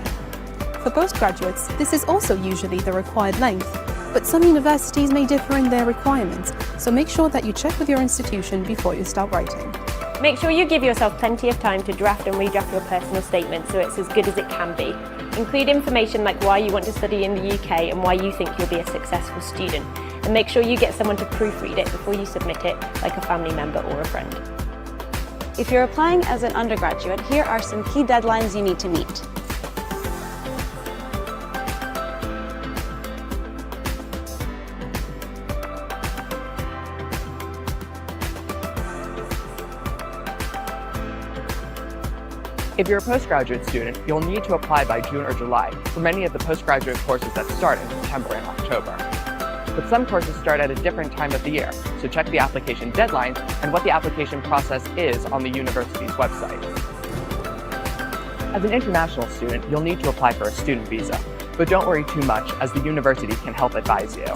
For postgraduates, this is also usually the required length, but some universities may differ in their requirements, so make sure that you check with your institution before you start writing. Make sure you give yourself plenty of time to draft and redraft your personal statement so it's as good as it can be. Include information like why you want to study in the UK and why you think you'll be a successful student. And make sure you get someone to proofread it before you submit it, like a family member or a friend. If you're applying as an undergraduate, here are some key deadlines you need to meet. If you're a postgraduate student, you'll need to apply by June or July for many of the postgraduate courses that start in September and October. But some courses start at a different time of the year, so check the application deadlines and what the application process is on the university's website. As an international student, you'll need to apply for a student visa, but don't worry too much, as the university can help advise you.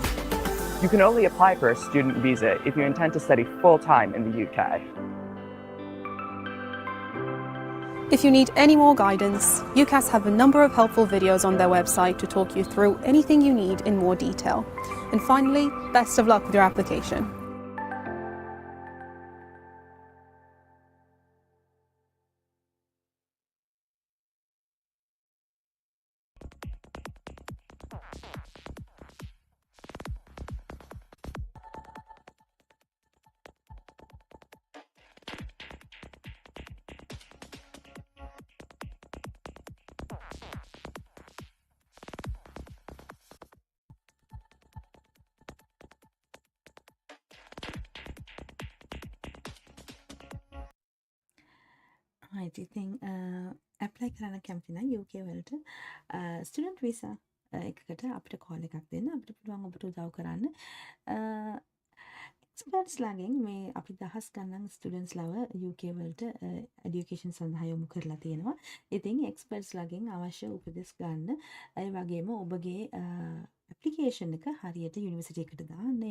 You can only apply for a student visa if you intend to study full-time in the UK. If you need any more guidance, UCAS have a number of helpful videos on their website to talk you through anything you need in more detail. And finally, best of luck with your application. ඉතින් apply කරන්න කැමති නම් UK වලට student visa එකකට අපිට call එකක් දෙන්න අපිට පුළුවන් ඔබට උදව් කරන්න එක්ස්පර්ට්ස් ලාගෙන් මේ අපි දහස් ගණන් ස්ටුඩන්ට්ස් ලව UK වලට එඩියුකේෂන් සඳහා යොමු කරලා තියෙනවා. ඉතින් එක්ස්පර්ට්ස් ලාගෙන් අවශ්‍ය උපදෙස් ගන්න ඒ වගේම ඔබගේ ඇප්ලිකේෂන් එක හරියට යුනිවර්සිටි එකට දාන්න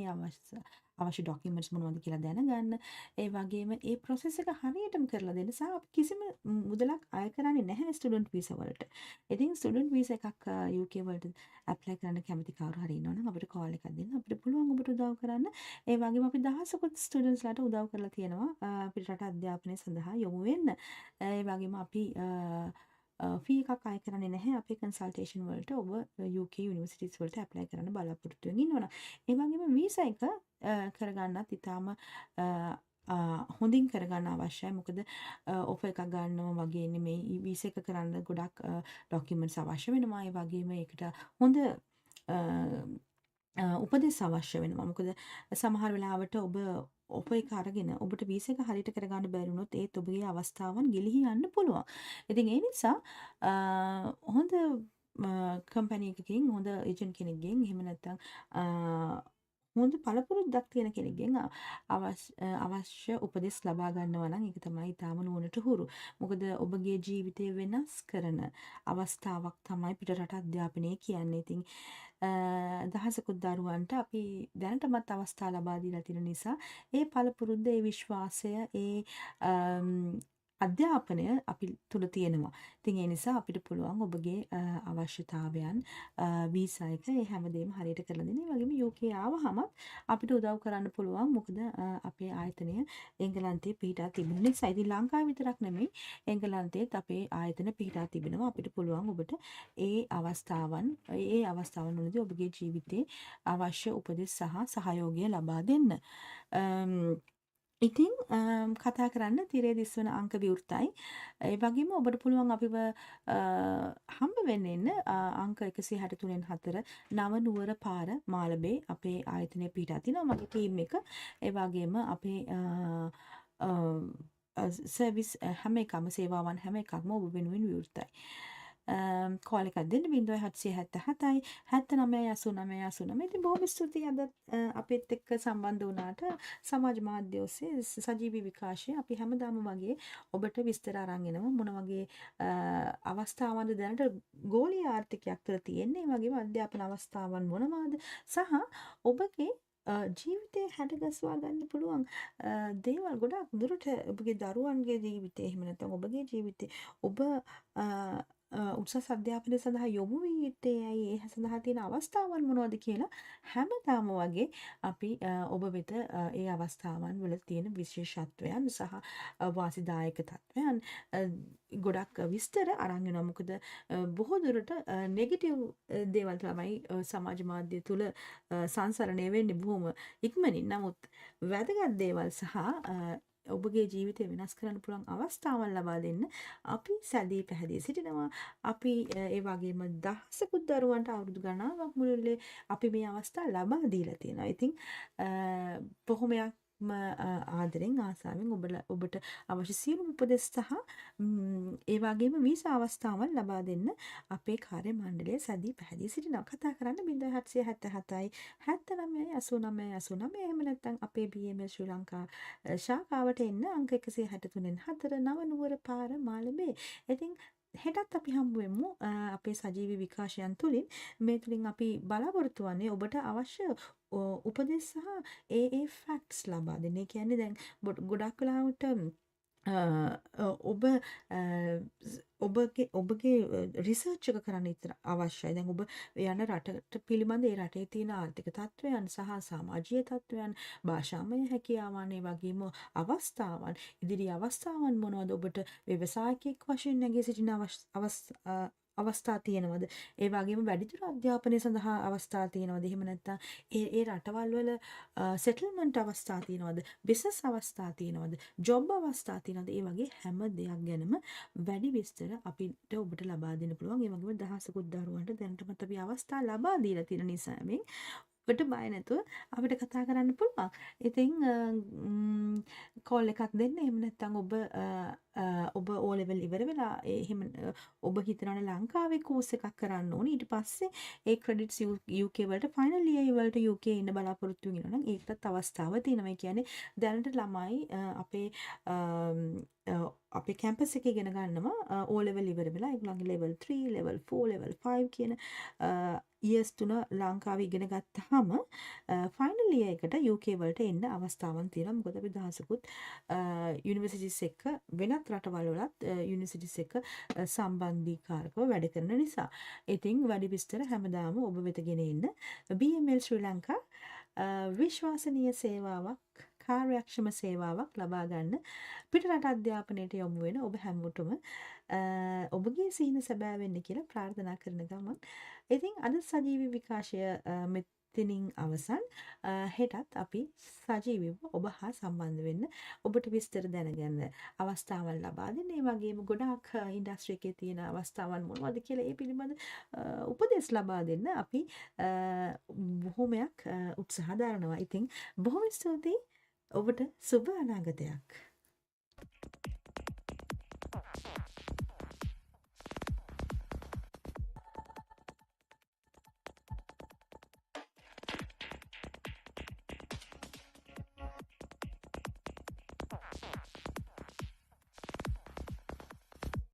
අවශ්‍ය ඩොකියුමන්ට්ස් මොනවද කියලා දැනගන්න ඒ වගේම ඒ ප්‍රොසෙස් එක හරියටම කරලා දෙන්න සහ අපි කිසිම මුදලක් අය කරන්නේ නැහැ ස්ටුඩන්ට් වීසා වලට. ඉතින් ස්ටුඩන්ට් වීසා එකක් UK වලට ඇප්ලයි කරන්න කැමති කවුරු හරි ඉන්නවා නම් අපිට කෝල් එකක් දෙන්න. අපිට පුළුවන් ඔබට උදව් කරන්න. ඒ වගේම අපි දහසකුත් ස්ටුඩන්ට්ස් ලාට උදව් කරලා තියෙනවා අපිට රට අධ්‍යාපනය සඳහා යොමු වෙන්න. ඒ වගේම අපි ෆී එකක් අය කරන්නේ නැහැ අපේ කන්සල්ටේෂන් වලට ඔබ UK යුනිවර්සිටිස් වලට ඇප්ලයි කරන්න බලාපොරොත්තු වෙමින් ඉන්නවා. ඒ වගේම වීසා එක කරගන්නත් ඉතාම හොඳින් කරගන්න අවශ්‍යයි. මොකද ඔෆර් එකක් ගන්නවා වගේ නෙමෙයි වීසා එක කරන්න ගොඩක් ඩොකියුමන්ට්ස් අවශ්‍ය වෙනවා. ඒ වගේම ඒකට හොඳ උපදෙස් අවශ්‍ය වෙනවා. මොකද සමහර වෙලාවට ඔබ ඔෆර් එක අරගෙන ඔබට වීසා එක හරියට කරගන්න බැරි වුණොත් ඒත් ඔබගේ අවස්ථාවන් ගිලිහී යන්න පුළුවන්. ඉතින් ඒ නිසා හොඳ කම්පැනි එකකින් හොඳ ඒජන්ට් කෙනෙක්ගෙන් එහෙම නැත්නම් හොඳ පළපුරුද්දක් තියෙන කෙනෙක්ගෙන් අවශ්‍ය උපදෙස් ලබා ගන්නවා නම් ඒක තමයි ඊටාම නුවණට හුරු. මොකද ඔබගේ ජීවිතය වෙනස් කරන අවස්ථාවක් තමයි පිටරට අධ්‍යාපනය කියන්නේ. ඉතින් දහසකුත් දරුවන්ට අපි දැනටමත් අවස්ථා ලබා දීලා තියෙන නිසා ඒ පළපුරුද්ද, ඒ විශ්වාසය, ඒ අධ්‍යාපනය අපි තුල තියෙනවා. ඉතින් ඒ නිසා අපිට පුළුවන් ඔබගේ අවශ්‍යතාවයන් වීසා එක ඒ හැමදේම හරියට කරලා දෙන්න. ඒ වගේම UK ආවහම අපිට උදව් කරන්න පුළුවන්. මොකද අපේ ආයතනය එංගලන්තයේ පිහිටා තිබෙන නිසා. ඉතින් ලංකාවේ විතරක් නෙමෙයි එංගලන්තයේත් අපේ ආයතන පිහිටා තිබෙනවා. අපිට පුළුවන් ඔබට ඒ අවස්ථාවන් වලදී ඔබගේ ජීවිතේ අවශ්‍ය උපදෙස් සහ සහයෝගය ලබා දෙන්න. ඉතින් කතා කරන්න තිරේ දිස්වන අංක විවෘතයි. ඒ වගේම ඔබට පුළුවන් අපිව හම්බ වෙන්න එන්න අංක 163 4 නව නුවර පාර මාලබේ අපේ ආයතනයේ පිහිටා තිනවා මගේ ටීම් එක. ඒ වගේම අපේ සර්විස් හැම එකම සේවාවන් හැම එකක්ම ඔබ වෙනුවෙන් විවෘතයි. කෝල් එකක් දෙන්න 0777යි 798989. ඉතින් බොහොම ස්තුතියි අද අපිත් එක්ක සම්බන්ධ වුණාට. සමාජ මාධ්‍ය ඔස්සේ සජීවී විකාශය අපි හැමදාම වගේ ඔබට විස්තර අරන් එනවා. මොන වගේ අවස්ථාවන්ද දැනට ගෝලීය ආර්ථිකයක් තුළ තියෙන්නේ, ඒ වගේම අධ්‍යාපන අවස්ථාවන් මොනවාද සහ ඔබගේ ජීවිතේ හැඩගස්වා ගන්න පුළුවන් දේවල් ගොඩක් දුරට ඔබගේ දරුවන්ගේ ජීවිතේ එහෙම නැත්නම් ඔබගේ ජීවිතේ ඔබ උසස් අධ්‍යාපනය සඳහා යොමු වී යුත්තේ ඇයි, ඒ සඳහා තියෙන අවස්ථාවන් මොනවද කියලා හැමදාම වගේ අපි ඔබ වෙත ඒ අවස්ථාවන් වල තියෙන විශේෂත්වයන් සහ වාසිදායක තත්වයන් ගොඩක් විස්තර අරන් එනවා. මොකද බොහෝ දුරට නෙගටිව් දේවල් තමයි සමාජ මාධ්‍ය තුල සංසරණය වෙන්නේ බොහොම ඉක්මනින්. නමුත් වැදගත් දේවල් සහ ඔබගේ ජීවිතය වෙනස් කරන්න පුළුවන් අවස්ථාවන් ලබා දෙන්න අපි සැදී පැහැදී සිටිනවා. අපි ඒ වගේම දහසකුත් දරුවන්ට අවුරුදු ගණනාවක් මුළුල්ලේ අපි මේ අවස්ථා ලබා දීලා තියෙනවා. ඉතින් බොහොමයක් ආදරෙන් ආසාවෙන් ඔබට අවශ්‍ය සියලුම උපදෙස් සහ ඒ වගේම වීසා අවස්ථාවන් ලබා දෙන්න අපේ කාර්ය මණ්ඩලය සැදී පැහැදී සිටිනවා. කතා කරන්න 0777යි 798989. එහෙම නැත්නම් අපේ BML ශ්‍රී ලංකා ශාඛාවට එන්න අංක 163 4 නව නුවර පාර මාලඹේ. ඉතින් හෙටත් අපි හම්බ වෙමු අපේ සජීවී විකාශයන් තුලින්. මේ තුලින් අපි බලාපොරොත්තු වන්නේ ඔබට අවශ්‍ය උපදෙස් සහ ඒ ෆැක්ට්ස් ලබා දෙන්න. ඒ කියන්නේ දැන් ගොඩක් වෙලාවට ඔබගේ රිසර්ච් එක කරන්න ඉතර අවශ්‍යයි. දැන් ඔබ යන රටට පිළිබඳ ඒ රටේ තියෙන ආර්ථික තත්ත්වයන් සහ සමාජීය තත්ත්වයන්, භාෂාමය හැකියාවන්, ඒ වගේම අවස්ථාවන්, ඉදිරි අවස්ථාවන් මොනවද, ඔබට ව්‍යවසායකයෙක් වශයෙන් නැගී සිටින අවස්ථා තියෙනවද, ඒ වගේම වැඩිදුර අධ්‍යාපනය සඳහා අවස්ථා තියෙනවද, එහෙම නැත්නම් ඒ රටවල් වල සෙටල්මන්ට් අවස්ථා තියෙනවද, බිස්නස් අවස්ථා තියෙනවද, ජොබ් අවස්ථා තියෙනවද, ඒ වගේ හැම දෙයක් ගැනම වැඩි විස්තර අපිට ඔබට ලබා දෙන්න පුළුවන්. ඒ වගේම දහසකුත් දරුවන්ට දැනටමත් අපි අවස්ථා ලබා දීලා තියෙන නිසා මේ ඔබට බය නැතුව අපිට කතා කරන්න පුළුවන්. ඉතින් කෝල් එකක් දෙන්න. එහෙම නැත්නම් ඔබ O level ඉවර වෙලා එහෙම ඔබ හිතනවා ලංකාවේ කෝස් එකක් කරන්න ඕනේ. ඊට පස්සේ ඒ ක්‍රෙඩිට්ස් UK වලට ෆයිනල් ඉයර් වලට UK ඉන්න බලාපොරොත්තු වෙනවා නම් ඒකටත් අවස්ථාව තියෙනවා. ඒ කියන්නේ දැනට ළමයි අපේ කැම්පස් එකේ ඉගෙන ගන්නවා O level ඉවර වෙලා ඒගොල්ලන්ගේ level 3, level 4, level 5 කියන years 3 ලංකාවේ ඉගෙන ගත්තාම ෆයිනල් ඉයර් එකට UK වලට එන්න අවස්ථාවන් තියෙනවා. මොකද අපි දහසකුත් යුනිවර්සිටිස් එක්ක වෙනත් රටවල් වලත් යුනිවර්සිටිස් එක්ක සම්බන්ධීකාරකව වැඩ කරන නිසා. ඉතින් වැඩි විස්තර හැමදාම ඔබ වෙත ගෙන එන්න BML ශ්‍රී ලංකා විශ්වාසනීය සේවාවක්, කාර්යක්ෂම සේවාවක් ලබා ගන්න පිටරට අධ්‍යාපනයට යොමු වෙන ඔබ හැමෝටම ඔබගේ සිහින සැබෑ වෙන්න කියලා ප්‍රාර්ථනා කරන ගමන් ඉතින් අද සජීවී විකාශය මෙතනින් අවසන්. හෙටත් අපි සජීවීව ඔබ හා සම්බන්ධ වෙන්න, ඔබට විස්තර දැනගන්න අවස්ථාවන් ලබා දෙන්න. ඒ වගේම ගොඩාක් ඉන්ඩස්ට්‍රි එකේ තියෙන අවස්ථාවන් මොනවද කියලා ඒ පිළිබඳ උපදෙස් ලබා දෙන්න අපි බොහොමයක් උත්සාහ දරනවා. ඉතින් බොහොම ස්තුතියි. ඔබට සුබ අනාගතයක්.